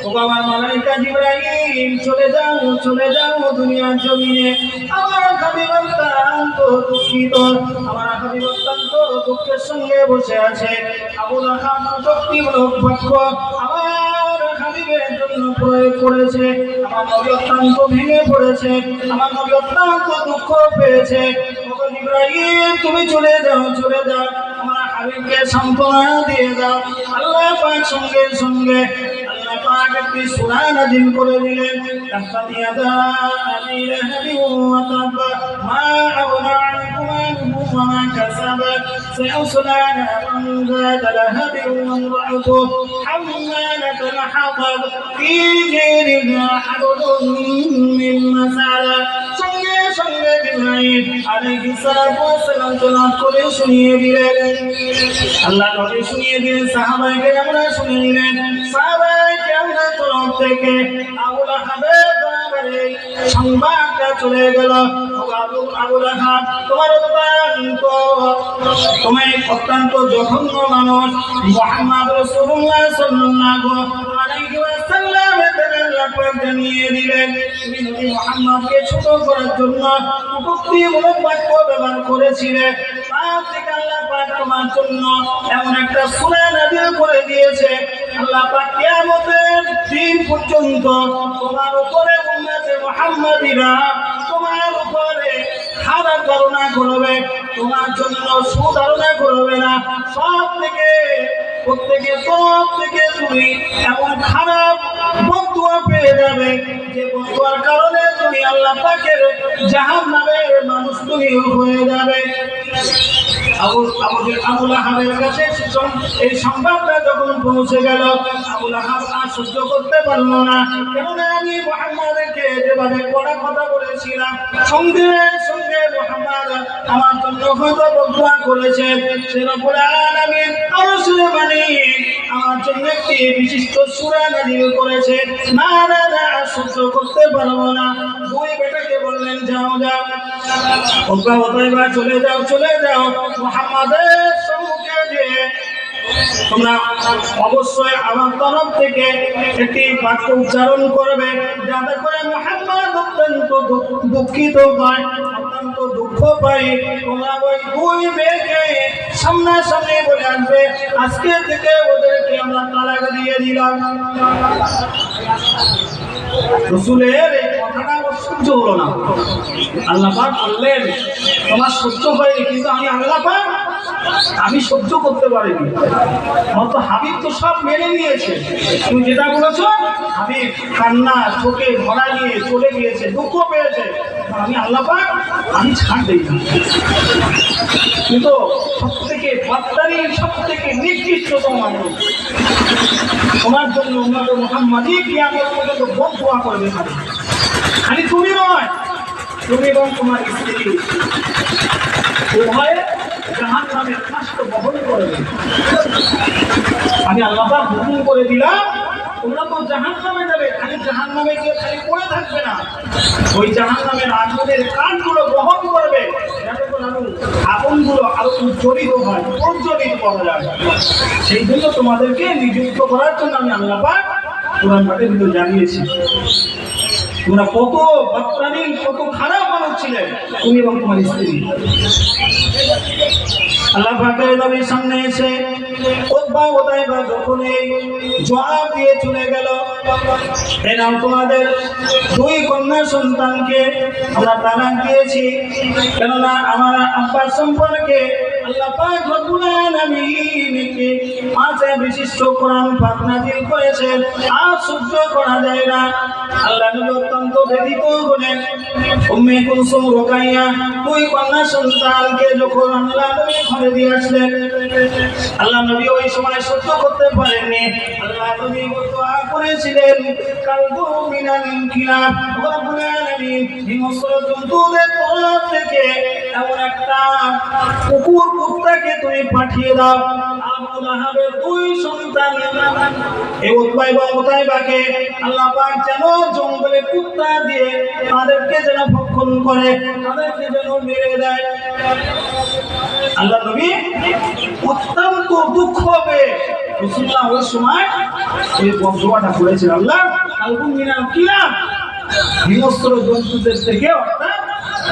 ও বাবা মালায়েকা জিবরাইল, চলে যাও, চলে যাও দুনিয়ার জমিনে। আমার হাবিব অত্যন্ত দুঃখিত, আমার হাবিব অত্যন্ত দুঃখের সঙ্গে বসে আছে। আবু লাহাব শক্তিমূলক বাক্য আমার হাবিবের জন্য প্রয়োগ করেছে। আমার নবী অত্যন্ত ভেঙে পড়েছে, আমার নবী অত্যন্ত দুঃখ পেয়েছে। ও জিবরাইল, তুমি চলে যাও, চলে যাও, আমার হাবিবকে সান্ত্বনা দিয়ে দাও। আল্লাহ পাক সঙ্গে সঙ্গে আল্লাহ পাক একটি সূরা নাযিল করে দিলেন, তাব্বাত ইয়াদা আবি লাহাবি ওয়া তাব, মা আগনা আনহু মালুহু ওয়া মা কাসাব, সায়াসলা নারান যাতা লাহাবি ওয়া ইমরাতুহু হাম্মালাতাল হাতাব, ফী জিরিহা হাবলুম মিন মাসাদ। সঙ্গে সঙ্গে জিবরাইল আলাইহিস সালাতু ওয়াস সালাম তেলাওয়াত করে শুনিয়ে দিলেন। আল্লাহ নবী শুনিয়ে দিলেন, সাহাবায়ে কেরামরা শুনে নিলেন। সাহাবায়ে কেরামরা তরফ থেকে আবু লাহাবের দরবারে সংবাদটা চলে গেল, আবু লাহাব, তোমার অত্যন্ত জঘন্য মানুষ, মুহাম্মদ রাসূলুল্লাহ সাল্লাল্লাহু আলাইহি ওয়াসাল্লামের আল্লাহ পাক জানিয়ে দিলেন, তুমি নবী মুহাম্মদকে ছোট করার জন্য কটূক্তিমূলক বাক্য ব্যবহার করেছিলে। তার থেকে আল্লাহ পাক তোমার জন্য এমন একটা সূরা নাযিল করে দিয়েছে, আল্লাহ পাক কিয়ামতের দিন পর্যন্ত তোমার উপরে উম্মতে মুহাম্মাদিরা তোমার উপরে খারাপ ধারণা করবে, তোমার জন্য সুধারণা করবে না। সব থেকে প্রত্যেকে সব থেকে তুমি এমন খারাপ বদুয়া পেয়ে যাবে, যে বদুয়ার কারণে তুমি আল্লাহ পাকের জাহান্নামের মানুষ তুমি হয়ে যাবে। আবু লাহাবের কাছে এই সংবাদটা যখন পৌঁছে গেল, আবু লাহাব আর সহ্য করতে পারলো না। কেননা আমি মুহাম্মাদকে যেভাবে কড়া কথা বলেছিলাম, সঙ্গে সঙ্গে মুহাম্মদ আমার জন্য হয়তো বদুয়া করেছে। সে রব্বুল আলামিন আরশের মালিক আমার জন্য একটি বিশিষ্ট সূরা নাযিল করেছে। না না না, সহ্য করতে পারবো না। দুই বেটাকে বললেন, যাও যাও, ওবা চলে যাও, চলে যাও, মুহাম্মাদের সম্মুখে গিয়ে তোমরা অবশ্যই আমার তরফ থেকে একটি বাক্য উচ্চারণ করবে, যাতে করে মুহাম্মদ অত্যন্ত দুঃখিত হয়, অত্যন্ত দুঃখ পায়। তোমরা ওই দুই মেয়েকে সামনাসামনি বলে আসবে, আজকে থেকে ওদেরকে আমরা তালাক দিয়ে দিলাম। রাসূলের এই কথাটা সহ্য হলো না। আল্লাহ পাক বললেন, তোমার সহ্য হয়নি, কিন্তু আমি আল্লাহ পাক আমি সহ্য করতে পারিনি। আমার তো হাবিব তো সব মেনে নিয়েছে, তুমি যেটা বলেছো হাবিব কান্না চোখে ভরা নিয়ে চলে গিয়েছে, দুঃখ পেয়েছে, আমি আল্লাহ পাক আমি ছাড় দিই না। কিন্তু সব থেকে বাত্তারি, সব থেকে নিকৃষ্টতম মানুষ, তোমার জন্য উম্মত মুহাম্মাদি কিয়ামত পর্যন্ত বদদোয়া করবে। খালি তুমি নয়, তুমি এবং তোমার স্ত্রী উভয়ে জাহান্নামের কষ্ট বহন করবে। আমি আল্লাহ পাক হুকুম করে দিলাম তোমরা তো জাহান্নামে যাবে, খালি জাহান্নামে গিয়ে খালি পড়ে থাকবে না, ওই জাহান্নামের আগুনের কাঠগুলো গ্রহণ করবে, যাতে করে আগুনগুলো আরো উজ্জ্বলিত হয়, প্রজ্বলিত করা যায়। সেই জন্য তোমাদেরকে নিযুক্ত করার জন্য আমি আল্লাহ পাক কোরআন পাঠের ভিতর জানিয়েছি। তোমরা কত বাচ্চানি, কত খারাপ মানুষ ছিলেন তুমি এবং তোমার স্ত্রী। আল্লাহ পাকের নবীর সামনে এসে উতবা উতাইবা যখন এই জবাব দিয়ে চলে গেল, এই নাও তোমাদের দুই কন্যা সন্তানকে আমরা তালাক দিয়েছি, কেননা আমার আব্বার সম্পর্কে আল্লাহ পাক রব্বুল আলামিনকে পাঁচে বিশিষ্ট কোরআন পাক নাযিল করেছেন, আর সহ্য করা যায় না। আল্লাহ নবী অত্যন্ত ব্যথিত হলেন। উম্মে কুলসুম রুকাইয়া দুই কন্যা সন্তানকে যখন আল্লাহ নবী ঘরে দিয়ে আসলেন, আল্লাহ নবী ওই সময় সহ্য করতে পারেননি। আল্লাহ নবী দোয়া করেছিলেন কালবু মিনাল ইনকিলাব, রব্বুল আলামিন হিংস্র জন্তুদের তরফ থেকে এমন একটা কুকুর কুত্তাকে তুমি পাঠিয়ে দাও, আবু লাহাবের দুই সন্তান এই উতবা এবং উতাইবাকে আল্লাহ পাক যেন জঙ্গলে কুত্তা দিয়ে তাদেরকে যেন ভক্ষণ করে, তাদেরকে যেন মেরে দেয়। আল্লাহ নবী অত্যন্ত দুঃখ পেয়ে রাসূলুল্লাহ ওই সময় এই দোয়াটা করেছেন, আল্লাহ কালবু মিনাল কিলাব, হিংস্র জন্তুদের থেকে, অর্থাৎ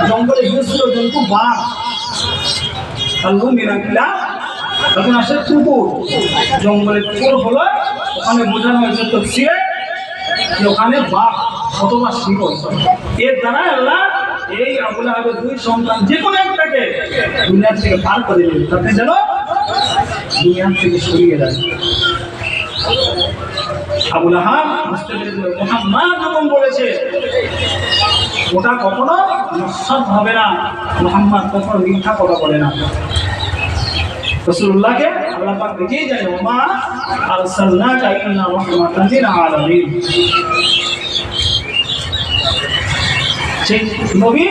জঙ্গলে হিংস্র জন্তু বাঘ, কালবু মিনাল কিলাব তখন আসে কুকুর, জঙ্গলে চোর হলো, ওখানে বোঝানো হয়েছে তফসিরে যে ওখানে বাঘ অথবা সিংহ, এর দ্বারা আল্লাহ এই আবু লাহাবের দুই সন্তান যে কোনো একটাকে দুনিয়া থেকে পার করে দিলেন, তাতে যেন দুনিয়া থেকে সরিয়ে দেয়। আবু লাহাব বুঝতে পেরেছিল মুহাম্মদ যখন বলেছে ওটা কখনো নস্বত হবে না, মুহাম্মদ কখনো মিথ্যা কথা বলে না। রাসূলুল্লাহকে আল্লাহ পাক দেখেই জানে ওমা আরসালনাকা ইল্লা রাহমাতান লিল আলামিন। সেই নবী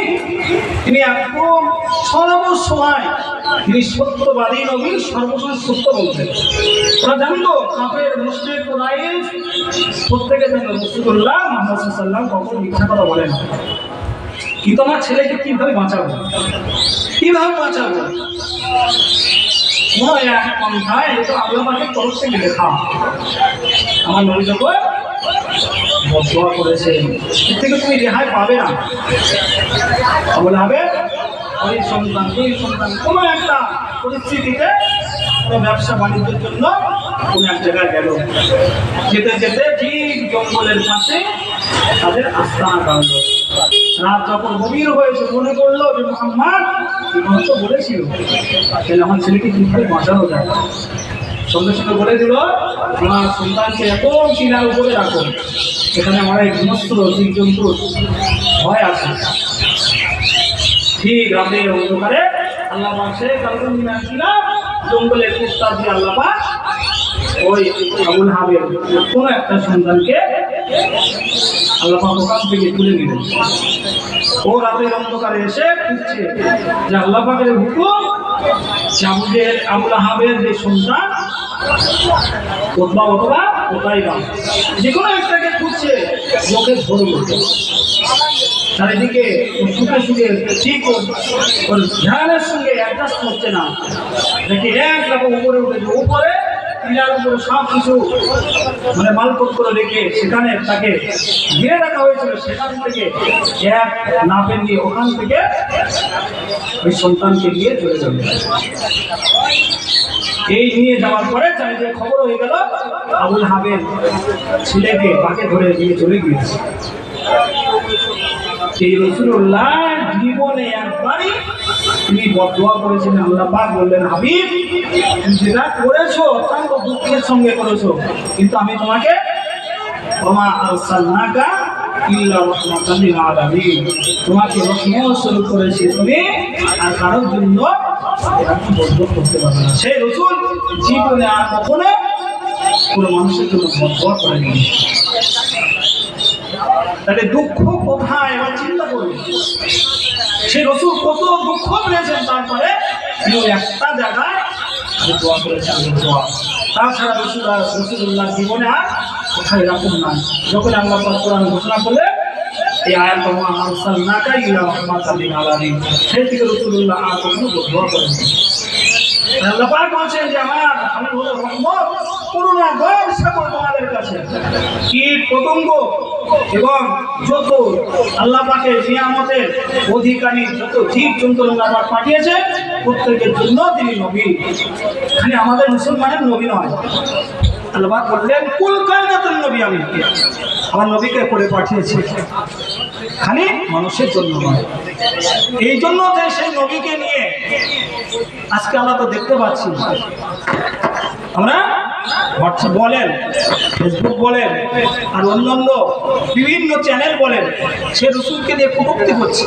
তিনি একদম সর্বসময় তিনি সত্যবাদী নবী, সর্বসময় সত্য বলতেন। ওরা জানতো কাফের মুশরিক কুরাইশ প্রত্যেকে জানতো রাসূলুল্লাহ মুহাম্মদ সাল্লাল্লাহু আলাইহি ওয়াসাল্লাম কখনো মিথ্যা কথা বলেন না। কিন্তু আমার ছেলেকে কিভাবে বাঁচাবো, কিভাবে বাঁচাবো, কোনো এক পন্থায় এটা আল্লাহ পাকের তরফ থেকে লেখা। আমার নবী যখন বদদোয়া করেছেন এর থেকে তুমি রেহাই পাবে না। বলে হবে ওই সন্তান দুই সন্তান কোনো একটা পরিস্থিতিতে কোনো ব্যবসা বাণিজ্যের জন্য কোনো এক জায়গায় গেল, যেতে যেতে ঠিক জঙ্গলের পাশে তাদের আস্তানা কাটল। রাত যখন গভীর হয়েছে মনে করলো যে মুহাম্মদ তো বলেছিল তাহলে আমার ছেলেকে কিভাবে বাঁচানো যায়। সঙ্গে সঙ্গে বলে দিল আমার সন্তানকে একদম চিনার উপরে রাখো, এখানে আমার এই সমস্ত জীবজন্তুর ভয় আছে। ঠিক রাতের অন্ধকারে আল্লাহ পাশে জঙ্গলে কুত্তা দিয়ে আল্লাহ পাক ওই আবু লাহাবের কোনো একটা সন্তানকে আল্লাহ পাক ওখান থেকে তুলে নিলেন। ও রাতের অন্ধকারে এসে খুঁজছে যে আল্লাহ পাকের হুকুম আবু লাহাবের যে সন্তান উতবা অথবা উতাইবা যে কোনো একটাকে খুঁজছে, লোকে ধরল। চারিদিকে শুকে শুকে ঠিক ওর ধ্যানের সঙ্গে অ্যাডজাস্ট হচ্ছে না, দেখি এক রকম উপরে উঠেছে, উপরে টিলার উপরে সব কিছু মানে মালপত্র রেখে সেখানে তাকে ঘিরে রাখা হয়েছিল। সেখান থেকে এক নাপে নিয়ে ওখান থেকে ওই সন্তানকে নিয়ে চলে যাবে। এই নিয়ে যাওয়ার পরে চারিদিকে খবর হয়ে গেল আবু লাহাবের ছেলেকে বাঁকে ধরে নিয়ে চলে গিয়েছে। এই রাসূলুল্লাহ জীবনে একবারই তিনি বদদোয়া করেছেন। আল্লাহ পাক বললেন, হাবিব তুমি যেটা করেছো অত্যন্ত দুঃখের সঙ্গে করেছো, কিন্তু আমি তোমাকে ওমা আরসালনাকা ইল্লা রাহমাতাল লিল আলামিন, তোমাকে রহমত স্বরূপ করেছি, তুমি আর কারোর জন্য এরকম বদদোয়া করতে পারবে না। সেই রাসূল জীবনে আর কখনো কোনো মানুষের জন্য বদদোয়া করেনি। তাহলে দুঃখ কোথায় এবার চিন্তা করুন। সেই রাসূল কত দুঃখ পেয়েছেন, তারপরে তিনি একটা জায়গায় দোয়া করেছেন, দোয়া। তাছাড়া রাসূলুল্লাহ জীবনে আর কোথায় এরকম নাই। যখন আল্লাহ পাক কোরআন ঘোষণা করলে এই আয়াত ওমা আরসালনাকা ইল্লা রাহমাতাল লিল আলামিন, সেই থেকে রাসূলুল্লাহ আর কখনো দোয়া করেননি। আল্লাহ পাক বলেন যে আমি হলো রহমত, করুণা, দয়ার সাগর তোমাদের কাছে। কীট পতঙ্গ এবং যত আল্লাহ পাকের নিয়ামতের অধিকারী যত জীব জন্তু আল্লাহ পাক পাঠিয়েছে, প্রত্যেকের জন্য তিনি নবী। খালি আমাদের মুসলমানের নবী নয়, আল্লাহ পাক বললেন কুল কায়নাতুন নবী, আমি আমার নবীকে করে পাঠিয়েছি, খালি মানুষের জন্য নয়। এই জন্য যে সেই নবীকে নিয়ে আজকে আমরা তো দেখতে পাচ্ছি, আমরা হোয়াটসঅ্যাপ বলেন, ফেসবুক বলেন, আর অন্যান্য বিভিন্ন চ্যানেল বলেন, সে রাসূলকে নিয়ে কটূক্তি করছে।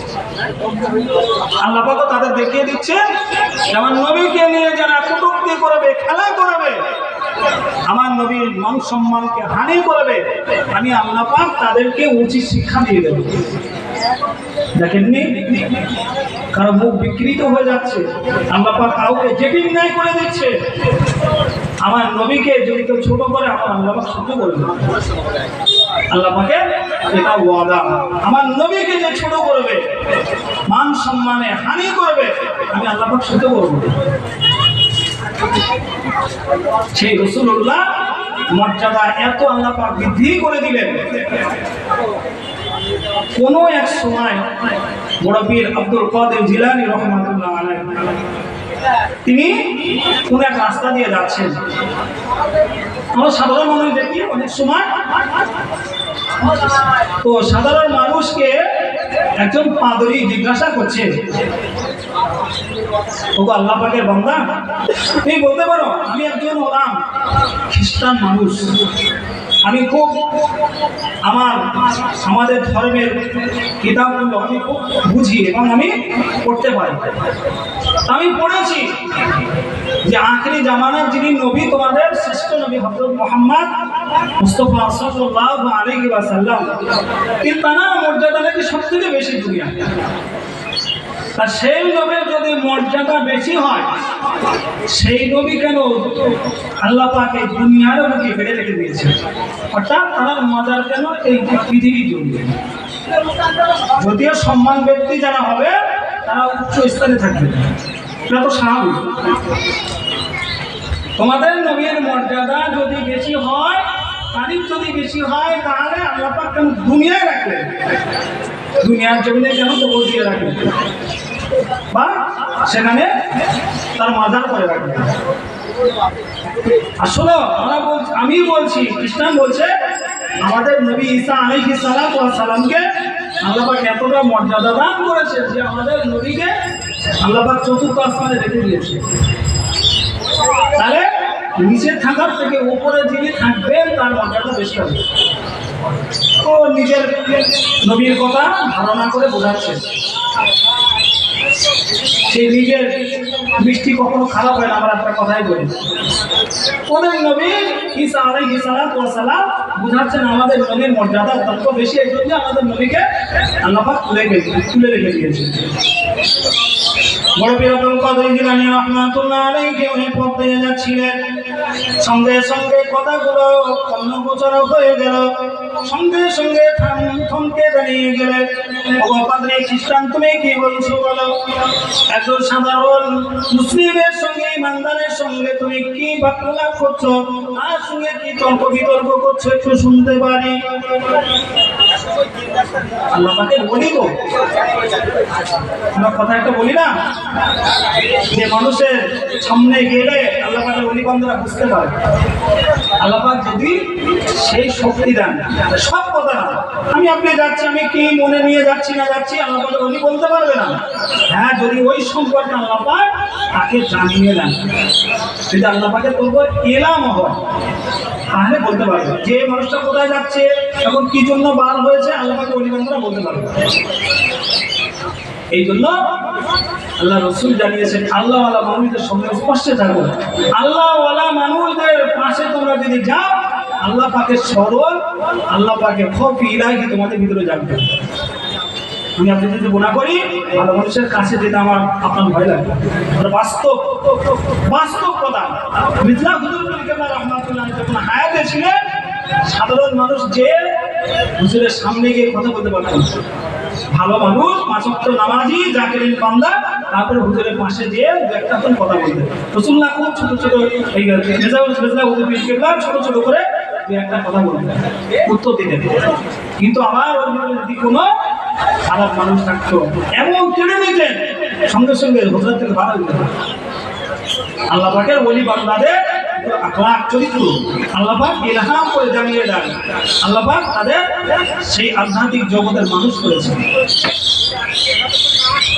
আল্লাহ পাক তাদের দেখিয়ে দিচ্ছে, আমার নবীকে নিয়ে যারা কটূক্তি করবে, খেলা করবে, আমার নবীর মান সম্মানকে হানি করবে, আমি আল্লাহ পাক তাদেরকে উচিত শিক্ষা দিয়ে দেব। দেখেননি কারো মুখ বিকৃত হয়ে যাচ্ছে, আল্লাহ পাক কাউকে জেটিং নাই করে দিচ্ছে। আমার নবীকে যদি কেউ ছোট করে, আমার আল্লাহ পাক সহ্য করবে না। আল্লাহ পাকের এটা ওয়াদা, আমার নবীকে যে ছোট করবে, মান সম্মানে হানি করবে, আমি আল্লাহ পাক সহ্য করব। সেই রাসূলুল্লাহ মর্যাদা এত আল্লাহ পাক বৃদ্ধি করে দিলেন। কোন এক সময় বড় পীর আব্দুল কাদের জিলানী রাহমাতুল্লাহ আলাইহি তিনি কোন এক রাস্তা দিয়ে যাচ্ছেন। আমরা সাধারণ মানুষ দেখি অনেক সময়, তো সাধারণ মানুষকে একজন পাদরী জিজ্ঞাসা করছে, ওগো আল্লাহ পাকের বান্দা, তুমি বলতে পারো আমি একজন হলাম খ্রিস্টান মানুষ, আমি খুব আমাদের ধর্মের কিতাবগুলো আমি খুব বুঝি এবং আমি পড়তে পারি। আমি পড়েছি যে আখিরি জামানার যিনি নবী, তোমাদের শ্রেষ্ঠ নবী হযরত মুহাম্মদ মুস্তাফা সাল্লাল্লাহু আলাইহি ওয়াসাল্লাম, কিন্তু তার মর্যাদা নাকি সবথেকে বেশি দুনিয়া। আর সেই নবীর যদি মর্যাদা বেশি হয়, সেই নবী কেন আল্লাহ পাক এই দুনিয়ার মুখে বেড়ে রেখে দিয়েছে, অর্থাৎ তার মজার কেন এই পৃথিবী জুড়ে। যদিও সম্মান ব্যক্তি যারা হবে তারা উচ্চ স্থানে থাকবে, এটা তো স্বাভাবিক। তোমাদের নবীর মর্যাদা যদি বেশি হয়, তারিফ যদি বেশি হয়, তাহলে আল্লাহ পাক কেন দুনিয়ায় রাখলেন, দুনিয়ার জমিনে কেন কবর দিয়ে রাখলেন বা সেখানে তার মাজার করে রাখলেন। আসলে আমি বলছি, খ্রিস্টান বলছে আমাদের নবী ঈসা আলাইহিস সালামকে আল্লাহ পাক এতটা মর্যাদা দান করেছে যে আমাদের নবীকে আল্লাহ পাক চতুর্থ আসমানে রেখে দিয়েছে। তাহলে নিচে থাকার থেকে উপরে যিনি থাকবেন তার মর্যাদা বেশি হবে। তো নিজের নবীর কথা ধারণা করে বোঝাচ্ছে, সেই নিজের মিষ্টি কখনো খারাপ হয় না। আমরা একটা কথাই বলি, ওদের নবী ঈসা আলাইহিস সালাম বুঝাচ্ছেন আমাদের নবীর মর্যাদা তত বেশি, এই জন্য আমাদের নবীকে আল্লাহ পাক তুলে রেখে দিয়েছে। বড় পীর আব্দুল কাদের জিলানী রাহমাতুল্লাহ আলাইহি উনি পথে যাচ্ছিলেন, সঙ্গে সঙ্গে কথাগুলো কর্ণগোচর হয়ে গেল, সঙ্গে সঙ্গে থমকে দাঁড়িয়ে গেলেন। ওগো পাদ্রী খ্রিস্টান, তুমি কি বলছো বলো? একজন সাধারণ মুসলিমের সঙ্গে ইমানদারের সঙ্গে তুমি কি বাক্যলাপ করছো, তার সঙ্গে কি তর্ক বিতর্ক করছো, একটু শুনতে পারি? আল্লাহ পাকের ওলি তো। আমরা কথা একটা বলি না যে মানুষের সামনে গেলে আল্লাহ পাকের ওলি বান্দারা বুঝতে পারে। আল্লাহ পাক যদি সেই শক্তি দেন, সব কথা না আমি আপনি যাচ্ছি, আমি কি মনে নিয়ে যাচ্ছি না যাচ্ছি আল্লাহ পাকের ওলি বলতে পারবে না। হ্যাঁ, যদি ওই সম্পর্কে আল্লাহ পাক তাকে জানিয়ে দেন, যদি আল্লাহ পাকের বলবো এলাম হয়, তাহলে বলতে পারবে যে মানুষটা কোথায় যাচ্ছে, এখন কি জন্য বার হয়েছে, আল্লাহ পাকের ওলি বান্দারা বলতে পারবে। এই জন্য আল্লাহ রসুল জানিয়েছেন আল্লাহওয়ালা মানুষদের সঙ্গে স্পর্শে থাকো। আল্লাহওয়ালা মানুষদের পাশে তোমরা যদি যাও, আল্লাহ পাকের স্মরণ, আল্লাহ পাকের খৌফ ইলাহি তোমাদের ভিতরে জাগবে। আমি আপনি যদি গুনাহ করি, ভালো মানুষের কাছে যেতে আমার আপনার ভয় লাগে। বাস্তব বাস্তব কথা। মির্জা হুজুর কেবলা রাহমাতুল্লাহ যখন হায়াতে ছিলেন, সাধারণ মানুষ যে হুজুরের সামনে গিয়ে কথা বলতে পারতেন। ভালো মানুষ, পাঁচ ওয়াক্ত নামাজি, জাকিরিন বান্দা, তারপরে হুজুরের পাশে যেয়ে একটা কথা বলতেন। রাসূলুল্লাহ খুব ছোট ছোট এই মির্জা হুজুর কেবলা ছোট ছোট করে একটা কথা বলতেন, উত্তর দিতেন। কিন্তু আবার যদি কোনো খারাপ মানুষ থাকতো, এমন কেড়ে নিতেন, সঙ্গে সঙ্গে হুজুর থেকে ভাড়া দিতেন। আল্লাহ পাকের ওলি বান্দাদের আখলাক চরিত্র আল্লাহ পাক ইলহাম করে জানিয়ে দেন। আল্লাহ পাক তাদের সেই আধ্যাত্মিক জগতের মানুষ করেছেন।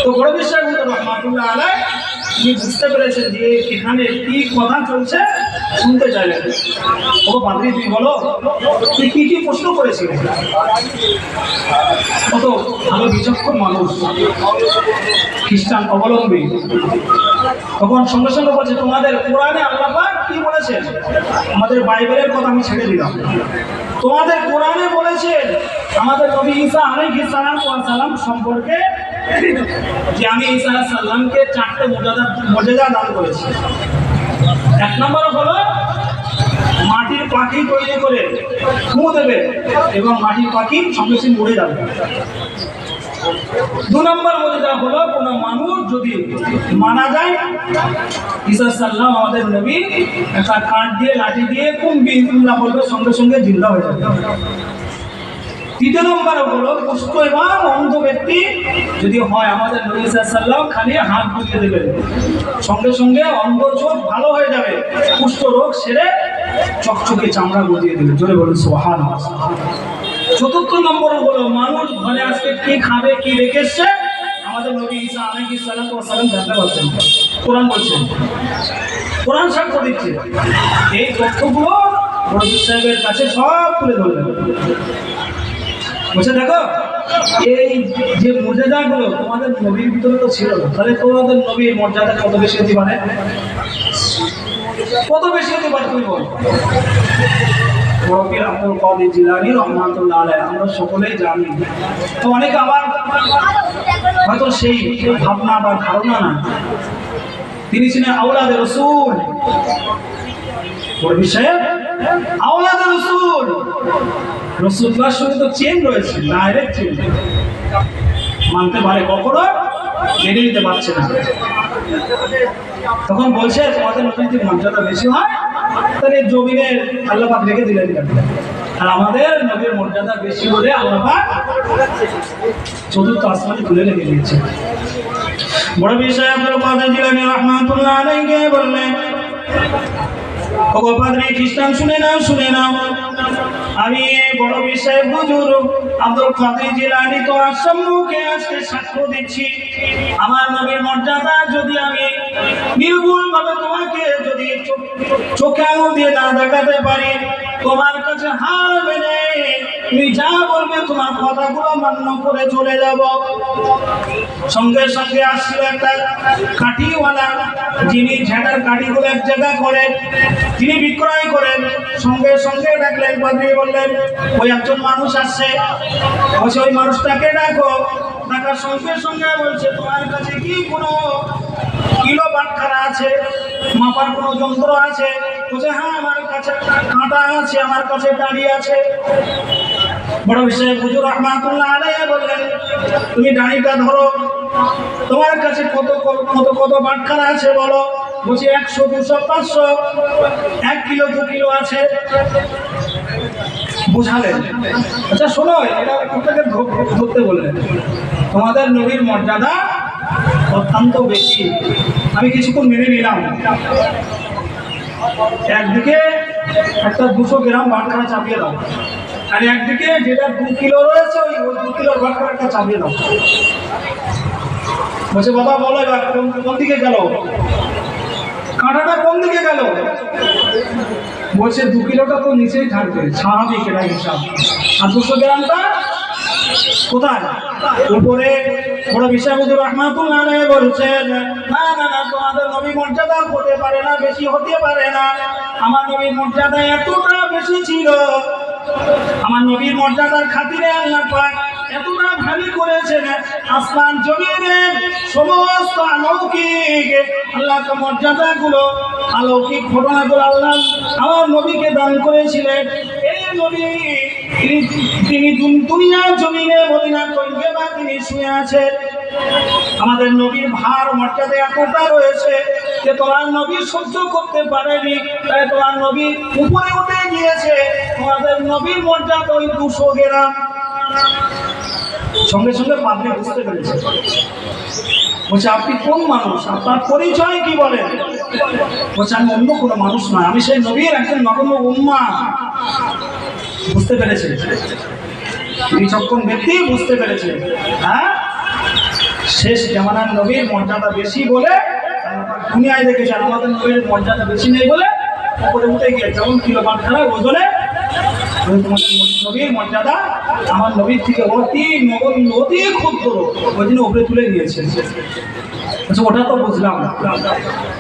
তো বড় বিষয় রহমাতুল্লাহ আলাইহি তিনি বুঝতে পেরেছেন যে এখানে কি কথা চলছে, শুনতে চাইলেন। ও পাদ্রী, তুই বলো তুই কি কি প্রশ্ন করেছিস। কত ভালো বিচক্ষণ মানুষ, খ্রিস্টান অবলম্বী। তখন সঙ্গে সঙ্গে বলছে তোমাদের কোরআনে আল্লাহ পাক কি বলেছেন। আমাদের বাইবেলের কথা আমি ছেড়ে দিলাম, তোমাদের কোরআনে বলেছেন আমাদের নবী ঈসা আলাইহিস সালাম সম্পর্কে যে আমি ঈসা আলাইহিস সালামকে 4টে মুজিজা দান করেছি। এক নম্বর হলো মাটির পাখি তৈরি করে ফুঁ দেবে এবং মাটির পাখি সঙ্গে সঙ্গে উড়ে যাবে। 2 নম্বর মুজিজা হলো কোনো মানুষ যদি মারা যায়, ঈসা সাল্লাম আমাদের নবী একটা কাঠ দিয়ে লাঠি দিয়ে কুম্বিল্লাহ বলবে, সঙ্গে সঙ্গে জিন্দা হয়ে যাবে। 3 নম্বর হলো কুষ্ঠ এবং অন্ধ ব্যক্তি যদি হয়, আমাদের নবী সাল্লাল্লাহু আলাইহি খালি হাত বুলিয়ে দেবেন, সঙ্গে সঙ্গে অন্ধ চোখ ভালো হয়ে যাবে, কুষ্ঠ রোগ সেরে চকচকে চামড়া গজিয়ে দেবে। জোরে বলুন সুবহানাল্লাহ। 4 নম্বর হলো মানুষ ঘরে আজকে কি খাবে কি রেখেছে, আমাদের নবী ঈসা আলাইহিস সালাম জানতে পারছেন। কোরআন বলছেন, কোরআন সাক্ষ্য দিচ্ছে। এই তথ্যগুলো মুফতি সাহেবের কাছে সব তুলে ধরলেন। বলছে দেখো এই যে মুজিজাগুলো তোমাদের নবীর ভিতরে তো ছিল, তাহলে তোমাদের নবীর মর্যাদা কত বেশি হতে পারে, কত বেশি হতে পারে তুমি বলো। পীর আব্দুল কাদের জিলানী রাহমাতুল্লাহ আলাইহি আমরা সকলেই জানি। তো অনেকে আবার হয়তো সেই ভাবনা বা ধারণা না, তিনি ছিলেন আওলাদে রাসূল। পীর সাহেব আওলাদে রাসূল, রাসূলুল্লাহর সঙ্গে তো চেন রয়েছে, ডাইরেক্ট চেন, মানতে পারে, কখনো মেনে নিতে পারছে না। তখন বলছে তোমাদের নবীর মর্যাদা বেশি হয়, তাহলে জমিনে আল্লাহ পাক রেখে দিলেন, আর আমাদের নবীর মর্যাদা বেশি বলে আল্লাহ পাক 4th আসমানে তুলে রেখে দিয়েছে। বড় বিষয় আব্দুল কাদের জিলানী রাহমাতুল্লাহ আলাইহি বললেন, ও পাদ্রী খ্রিস্টান শুনে নাও, আমি বড় বিষয় হুজুর আব্দুল কাদের জিলানী তো সম্মুখে আজকে সাক্ষ্য দিচ্ছি, আমার নবীর মর্যাদা যদি আমি নির্ভুল ভাবে তোমাকে যদি চোখে আঙুল দিয়ে না দেখাতে পারি, তোমার কাছে হার মেনে তুমি যা বলবে তোমার কথাগুলো মান্য করে চলে যাব। সঙ্গে সঙ্গে আসছিল একটা কাঠিওয়ালা, যিনি ঝাঁটার কাঠিগুলো এক জায়গায় করেন, তিনি বিক্রয় করেন। সঙ্গে সঙ্গে ডাকলেন, পাদ্রী বললেন ওই একজন মানুষ আসছে, বলছে ওই মানুষটাকে ডাকো। ডাকার সঙ্গে সঙ্গে বলছে তোমার কাছে কি কোনো কিলো বাটখারা আছে, মাপার কোনো যন্ত্র আছে? বলছে হ্যাঁ আমার কাছে কাঁটা আছে, আমার কাছে দাড়ি আছে। বড় বিষয় হুজুর রাহমাতুল্লাহ আলাইহি বললেন তুমি দাড়িটা ধরো, তোমার কাছে কত বাটখারা আছে বলো। বলছে 100, 200, 500, 1 কিলো 2 কিলো আছে। বুঝালেন। আচ্ছা শোনো, এটা আপনাকে ধরতে বললেন, তোমাদের নবীর মর্যাদা অত্যন্ত বেশি। আমি কিছুক্ষণ মেনে নিলাম। একদিকে একটা 200 গ্রাম বাটখারা চাপিয়ে দাও, আর একদিকে যেটা 2 কিলো রয়েছে ওই 2 কিলোর বাটখারা একটা চাপিয়ে দাও। বলছে বাবা বলো এবার কোন দিকে গেল, কাঁটাটা কোন দিকে গেল? বলছে 2 কিলোটা তো নিচেই থাকবে, স্বাভাবিক, এটা হিসাব। আর 200 গ্রামটা কোথায়? উপরে। বড় বিষয় হুজুর রাহমাতুল্লাহ আলাইহি বলছেন, না না না, তোমাদের নবী মর্যাদা হতে পারে না, বেশি হতে পারে না। আমার নবীর মর্যাদা এতটা বেশি ছিল, আমার নবীর মর্যাদার খাতিরে আল্লাহ পাক এতটা ভারী করেছেন, আসমান জমিনের সমস্ত অলৌকিক আল্লাহ মর্যাদাগুলো, অলৌকিক ঘটনাগুলো আল্লাহ আমার নবীকে দান করেছিলেন। এই নবী তিনি দুনিয়ার জমিনে মদিনা তৈয়বা তিনি শুয়ে আছেন। আমাদের নবীর ভার মর্যাদা এতটা রয়েছে যে তোমার নবী সহ্য করতে পারেনি, তাই তোমার নবী উপরে উঠে গিয়েছে। তোমাদের নবীর মর্যাদা ওই 200 গ্রাম। সঙ্গে সঙ্গে পাদ্রী বুঝতে পেরেছে। বলছে আপনি কোন মানুষ, আপনার পরিচয় কি বলেন? বলছে আমি অন্য কোনো মানুষ নয়, আমি সেই নবীর একজন নগণ্য উম্মাহ। বুঝতে পেরেছে, বিচক্ষণ ব্যক্তি বুঝতে পেরেছে। হ্যাঁ, শেষ জামানার নবীর মর্যাদা বেশি বলে দুনিয়ায় দেখেছেন, আমাদের নবীর মর্যাদা বেশি নেই বলে উপরে উঠে গিয়ে যেমন কিলো বাটখারা ওজনে নবীর মর্যাদা আমার নবীর থেকে অতি নগণ্য, অতি ক্ষুদ্র, ওই জন্য উপরে তুলে নিয়েছে। আচ্ছা ওটা তো বুঝলাম,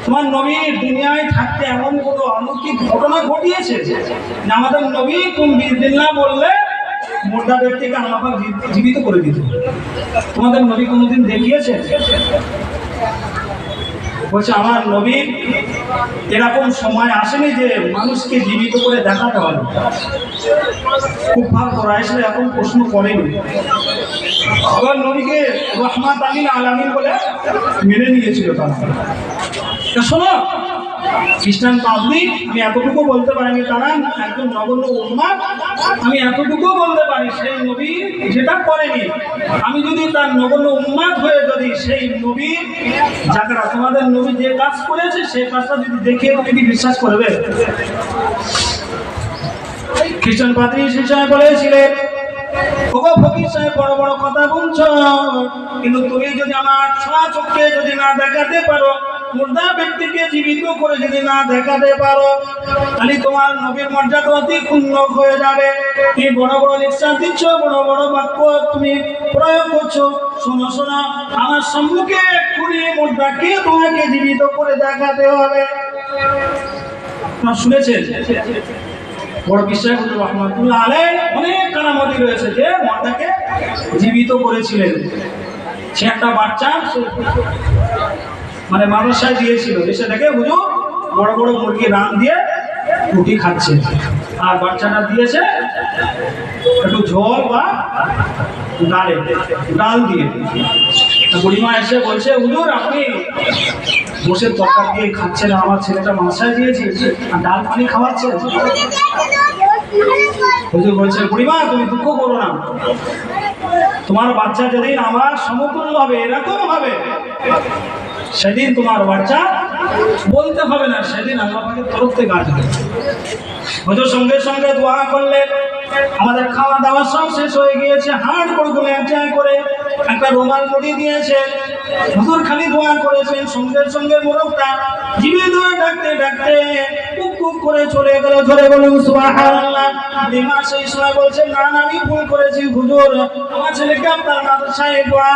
তোমার নবী দুনিয়ায় থাকতে এমন কোনো অলৌকিক ঘটনা ঘটিয়েছে যে আমাদের নবী কোন বিসমিল্লাহ বললে মোটা ব্যক্তিকে আল্লাহ পাক জীবিত করে দিত? তোমাদের নবী কোনোদিন দেখিয়েছে? বলছে আমার নবীর এরকম সময় আসেনি যে মানুষকে জীবিত করে দেখাতে হবে। খুব ভালো কুরাইশরা এখন প্রশ্ন করেনি, আমার নবীকে রহমাত আলিল আলামিন বলে মেনে নিয়েছিল তারা। শোনো খ্রিস্টান পাবলি, আমি এতটুকু বলতে পারি, আমি তারা একজন নগণ্য উম্মাহ, আমি এতটুকু বলতে পারি সেই নবী যেটা করেনি, আমি যদি তার নগণ্য উম্মাহ হয়ে যদি সেই নবী যারা তোমাদের নবী যে কাজ করেছে সেই কাজটা যদি দেখিয়ে তুমি বিশ্বাস করবে? খ্রিস্টান পাদ্রী শিষ্য বলেছিলেন, ওগো ফকির সাহেব বড় বড় কথা বলছ, কিন্তু তুমি যদি আমার ছোঁয়া চোখে যদি না দেখাতে পারো, মুর্দা ব্যক্তিকে জীবিত করে যদি না দেখাতে পারো, তাহলে তোমার নবীর মর্যাদা অতি ক্ষুণ্ণ হয়ে যাবে। তুমি বড় বড় লেকচার দিচ্ছ, বড় বড় বাক্য তুমি প্রয়োগ করছো, শোনো শোনো, আমার সম্মুখে এক্ষুনি মুর্দাকে তোমাকে জীবিত করে দেখাতে হবে। শুনেছেন বড় বিশ্বাস হুজুর রাহমাতুল্লাহ আলাইহি অনেক কারামতি রয়েছে যে মুর্দাকে জীবিত করেছিলেন। সে একটা বাচ্চা মানে মাদ্রাসায় দিয়েছিল, এসে দেখে হুজুর বড় বড় মুরগি রান দিয়ে রুটি খাচ্ছে, আর বাচ্চাটা দিয়েছে একটু ঝোল বা ডাল দিয়ে। বুড়িমা এসে বলছে, হুজুর আপনি বসে তরকারি দিয়ে খাচ্ছেন, আমার ছেলেটা মাদ্রাসায় দিয়েছি আর ডাল পানি খাওয়াচ্ছে। হুজুর বলছে, বুড়িমা তুমি দুঃখ করো না, তোমার বাচ্চা যেদিন আমার সমতুল্য হবে, এরকম হবে, সেদিন তোমার বাচ্চা বলতে হবে না, সেদিন আল্লাহ পাকের তরফ থেকে আসবে। হুজুর সঙ্গে সঙ্গে দোয়া করলেন। আমাদের খাওয়া দাওয়া সব শেষ হয়ে গিয়েছে, হাড় করে এক জায়গায় করে একটা রুমাল মুড়ি দিয়েছে। হুজুর খালি দোয়া করেছেন, সঙ্গে সঙ্গে মোরগটা জীবিত ডাকতে ডাকতে কুক কুক করে চলে গেল। ধরে বলুন সুবহানাল্লাহ। বিমা সেই সময় বলছেন, না না আমি ভুল করেছি হুজুর, আমার ছেলেকে আপনার মাদ্রাসায় দোয়া।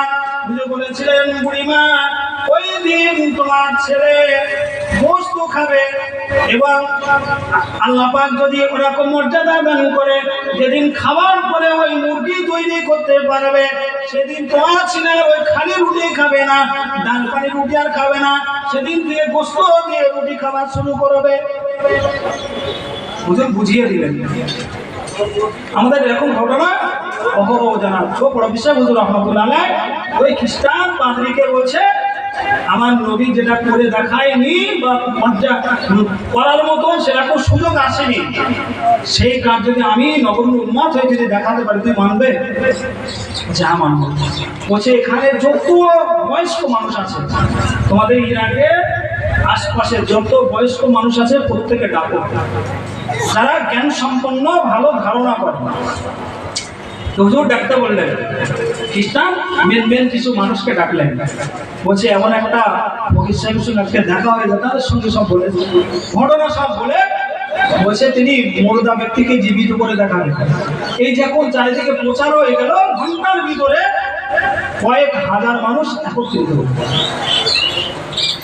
হুজুর বলেছিলেন, বুড়িমা ওই দিন তোমার ছেলে গোশত খাবে এবং আল্লাহ পাক যদি ওরকম মর্যাদা দান করে যেদিন খাবার পরে ওই মুরগি তৈরি করতে পারবে, সেদিন তোমার ছেলে ওই খালি রুটি খাবে না, ডাল পানি রুটি আর খাবে না, সেদিন থেকে গোশত দিয়ে রুটি খাবার শুরু করবে। হুজুর বুঝিয়ে দিলেন। আমাদের এরকম ঘটনা অহরহ জানা। বড় বিশ্বাস হুজুর রাহমাতুল্লাহ আলাইহি ওই খ্রিস্টান পাদ্রীকে বলছে, আমার নবী যেটা করে দেখায়নি বা করার মতন সেরকম সুযোগ আসেনি, সেই কাজ যদি আমি নগণ্য উন্মাদ হয়ে যদি দেখাতে পারি, তুই মানবে? যা মানব। বলছে এখানে যত বয়স্ক মানুষ আছে, তোমাদের ইরাকের আশপাশে যত বয়স্ক মানুষ আছে প্রত্যেকে ডাকো, যারা জ্ঞান সম্পন্ন ভালো ধারণা করে। হুজুর ডাকতে বললেন, খ্রিস্টান মেন কিছু মানুষকে ডাকলেন। বলছে এমন একটা ফকির সাহেবের সঙ্গে আজকে দেখা হয়ে যায়, তাদের সঙ্গে সব বলে ঘটনা সব বলে বলছে তিনি মুর্দা ব্যক্তিকে জীবিত করে দেখালেন। এই যখন চারিদিকে প্রচার হয়ে গেল, ঘন্টার ভিতরে কয়েক হাজার মানুষ একত্রিত হল।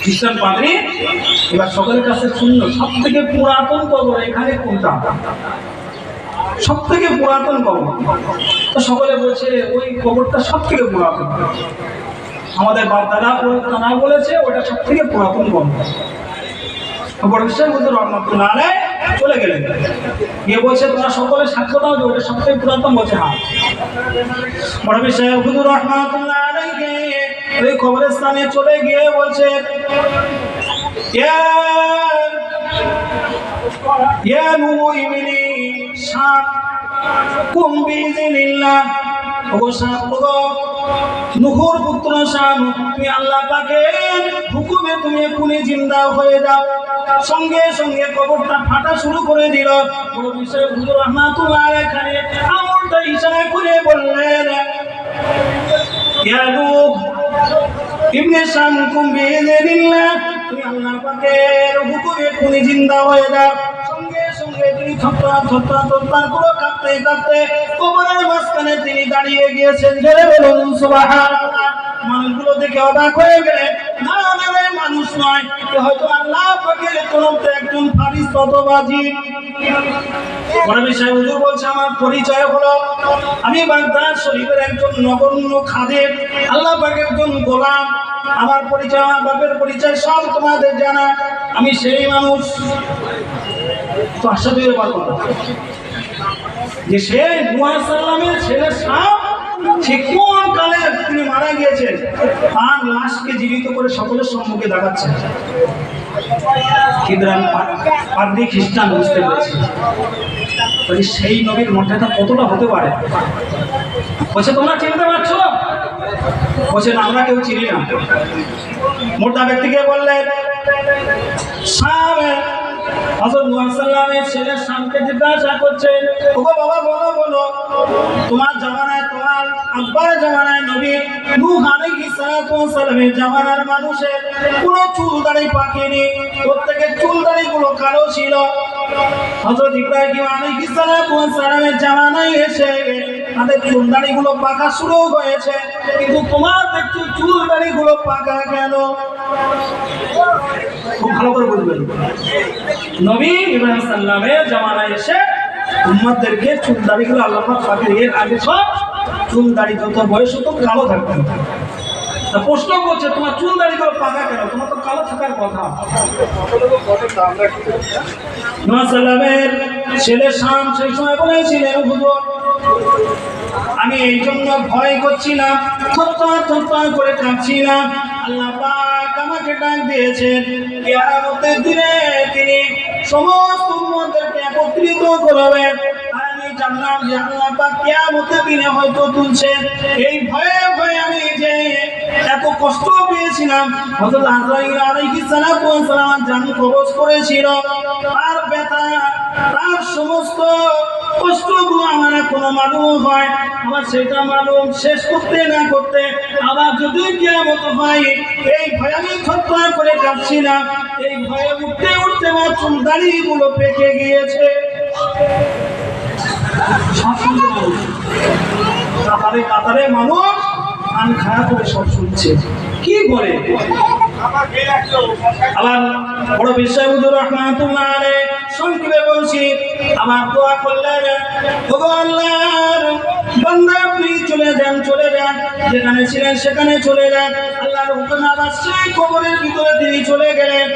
খ্রিস্টান পাদ্রী এবার সকলের কাছে শুনল, সব থেকে পুরাতন কবর এখানে কোনটা? সব থেকে পুরাতন কবর। তো সকলে বলছে ওই কবরটা সব থেকে পুরাতন, আমাদের বাপ দাদা তারা বলেছে ওটা সব থেকে পুরাতন কবর। বড় বিশ্বাস হুজুর রহমাতুল্লাহ আলাইহি চলে গেলেন, গিয়ে বলছে তোমরা সকলে সাক্ষ্য দাও যে ওটা সব থেকে পুরাতন। বলছে হ্যাঁ। বড় বিশ্বাস হুজুর রহমাতুল্লাহ আলাইহি ওই কবরস্থানে চলে গিয়ে বলছে ইয়া মুমিনি শাম কুম বিইজনিল্লাহ, ওগো শাম, ওগো নূহর পুত্র শাম, তুমি আল্লাহ পাকের হুকুমে তুমি এখনই জিন্দা হয়ে যাও। সঙ্গে সঙ্গে কবরটা ফাটা শুরু করে দিল। বড় বিষয় হুজুর রহমাতুল্লাহ আলাইহি আমলটা ইশারা করে বললেন, ইয়া নূহ ইবনে শাম কুম বিইজনিল্লাহ, তুমি আল্লাহ পাকের হুকুমে এখনই জিন্দা হয়ে যাও। সঙ্গে সঙ্গে তিনি থরথর করে কাঁপতে কাঁপতে কবরের মাঝখানে তিনি দাঁড়িয়ে গিয়েছেন। জোরে বলুন সুবহানাল্লাহ। মানুষগুলো দেখে অবাক হয়ে গেলেন, না মানুষ নয়, হয়তো আল্লাহ পাকের তরফে একজন ফারিস্তা অথবা জিন। বড় বিষয় হুজুর বলছে আমার পরিচয় হলো, আমি বাগদাদ শরীফের একজন নগণ্য খাদেম, আল্লাহ পাকের একজন গোলাম। আমার পরিচয়, আমার বাপের পরিচয় সব তোমাদের জানা। আমি সেই মানুষ তো আশাদ পারবো না যে সে নূহ সাল্লামের ছেলে সাম, সে কোন কালে তিনি মারা গিয়েছেন, আর লাশকে জীবিত করে সকলের সম্মুখে দেখাচ্ছে। পাদ্রী খ্রিস্টান বুঝতে পেরেছে, সেই নবীর মর্যাদা কতটা হতে পারে। বলছে তোমরা চিনতে পারছো? বলছে না, আমরা কেউ চিনি না। মুর্দা ব্যক্তিকে বললেন, শাম হযরত নূহ সাল্লামের ছেলে শামকে জিজ্ঞাসা করছে, ওগো বাবা বলো বলো, তোমার জামানায়, তোমার আব্বার জামানায় নবী নূহ আলাইহিস সালাতু ওয়াস সালামের জামানার মানুষের পুরো চুল দাড়ি পাকেনি, প্রত্যেকের চুল দাড়ি গুলো কালো ছিল। হযরত ইব্রাহিম আলাইহিস সালাতু ওয়াস সালামের জামানায় এসে তাদের চুল দাড়ি গুলো পাকা শুরু হয়েছে, কিন্তু তোমার দেখছো চুল দাড়ি গুলো পাকা কেন? খুব ভালো করে বুঝবেন, নবী ইব্রাহিম সাল্লামের জামানায় এসে উম্মতদেরকে চুল দাড়িগুলো আল্লাহ পাক পাকিয়ে, এর আগে সব চুল দাড়ি যত বয়স হতো কালো থাকতো। তা প্রশ্ন করছে তোমার চুল দাড়িগুলো পাকা কেন? তোমার তো কালো থাকার কথা। নূহ সাল্লামের ছেলে শাম সেই সময় বলেছিলেন, হুজুর আমি এই জন্য ভয় করছিলাম, থরথর করে কাঁপছিলাম। আল্লাহ পাক আমাকে ডাক দিয়েছেন, কিয়ামতের দিনে তিনি সমস্ত উম্মতদেরকে একত্রিত করবেন। আমি জানলাম যে আল্লাহ পাক কিয়ামতের দিনে হয়তো তুলছেন। এই ভয়ে ভয়ে আমি যে এত কষ্ট পেয়েছিলাম, হযরত আজরাইল আলাইহিস সালাতু ওয়াস সালাম জান কবজ করেছিল, আর ব্যথা, তার সমস্ত কষ্টগুলো আমার এখনো মালুম হয়। আমার সেটা মালুম শেষ করতে না করতে আবার যদি কিয়ামত হয়, এই ভয়ে আমি থরথর করে কাঁপছিলাম। এই ভয়ে উঠতে উঠতে আমার চুল দাড়িগুলো পেকে গিয়েছে। কাতারে কাতারে মানুষ কান খাড়া করে সব শুনছে, কি বলে। আবার বড় বিষয় হুজুর রহমাতুল্লাহ আলাইহি সংক্ষেপে বলছি, আমার দোয়া করলেন, ওগো আল্লাহর বান্দা আপনি চলে যান, যেখানে ছিলেন সেখানে চলে যান। আল্লাহর হুকুম আবার সেই কবরের ভিতরে তিনি চলে গেলেন।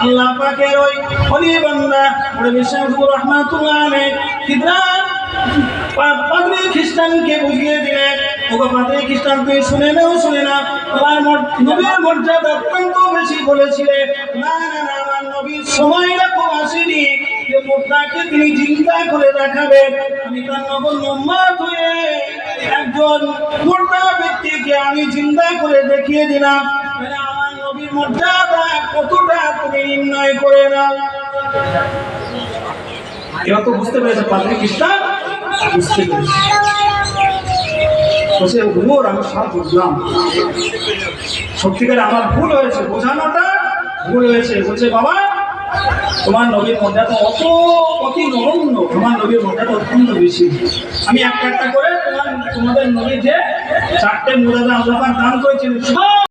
আল্লাহ পাকের ওই ওলি বান্দা বড় বিষয় হুজুর রহমাতুল্লাহ আলাইহি পাদ্রী খ্রিস্টানকে বুঝিয়ে দিলেন, ওগো পাদ্রী খ্রিস্টান তুই শুনে না, তোমার নবীর মর্যাদা অত্যন্ত বেশি বলেছিলে। না আমার নবীর সময়টা খুব আসেনি যে মুদ্রাকে তিনি চিন্তা করে দেখাবেন। আমি তার নবল উম্মত হয়ে একজন মুদ্রা ব্যক্তিকে আমি চিন্তা করে দেখিয়ে দিলাম, আমার নবীর মর্যাদা কতটা তুমি নির্ণয় করে নাও। এবার তো বুঝতে পেরেছে পাদ্রী খ্রিস্টান, বুঝতে পেরেছে। বলছে হুজুর আমি সব বুঝলাম, সত্যিকারে আমার ভুল হয়েছে, বোঝানোটা ভুল হয়েছে। বলছে বাবা তোমার নবীর মর্যাদা অতি নগণ্য, তোমার নবীর মর্যাদা অত্যন্ত বেশি। আমি একটা করে তোমাদের নবী যে 4টে মুরাদা আল্লাহ পাক দান করেছেন সব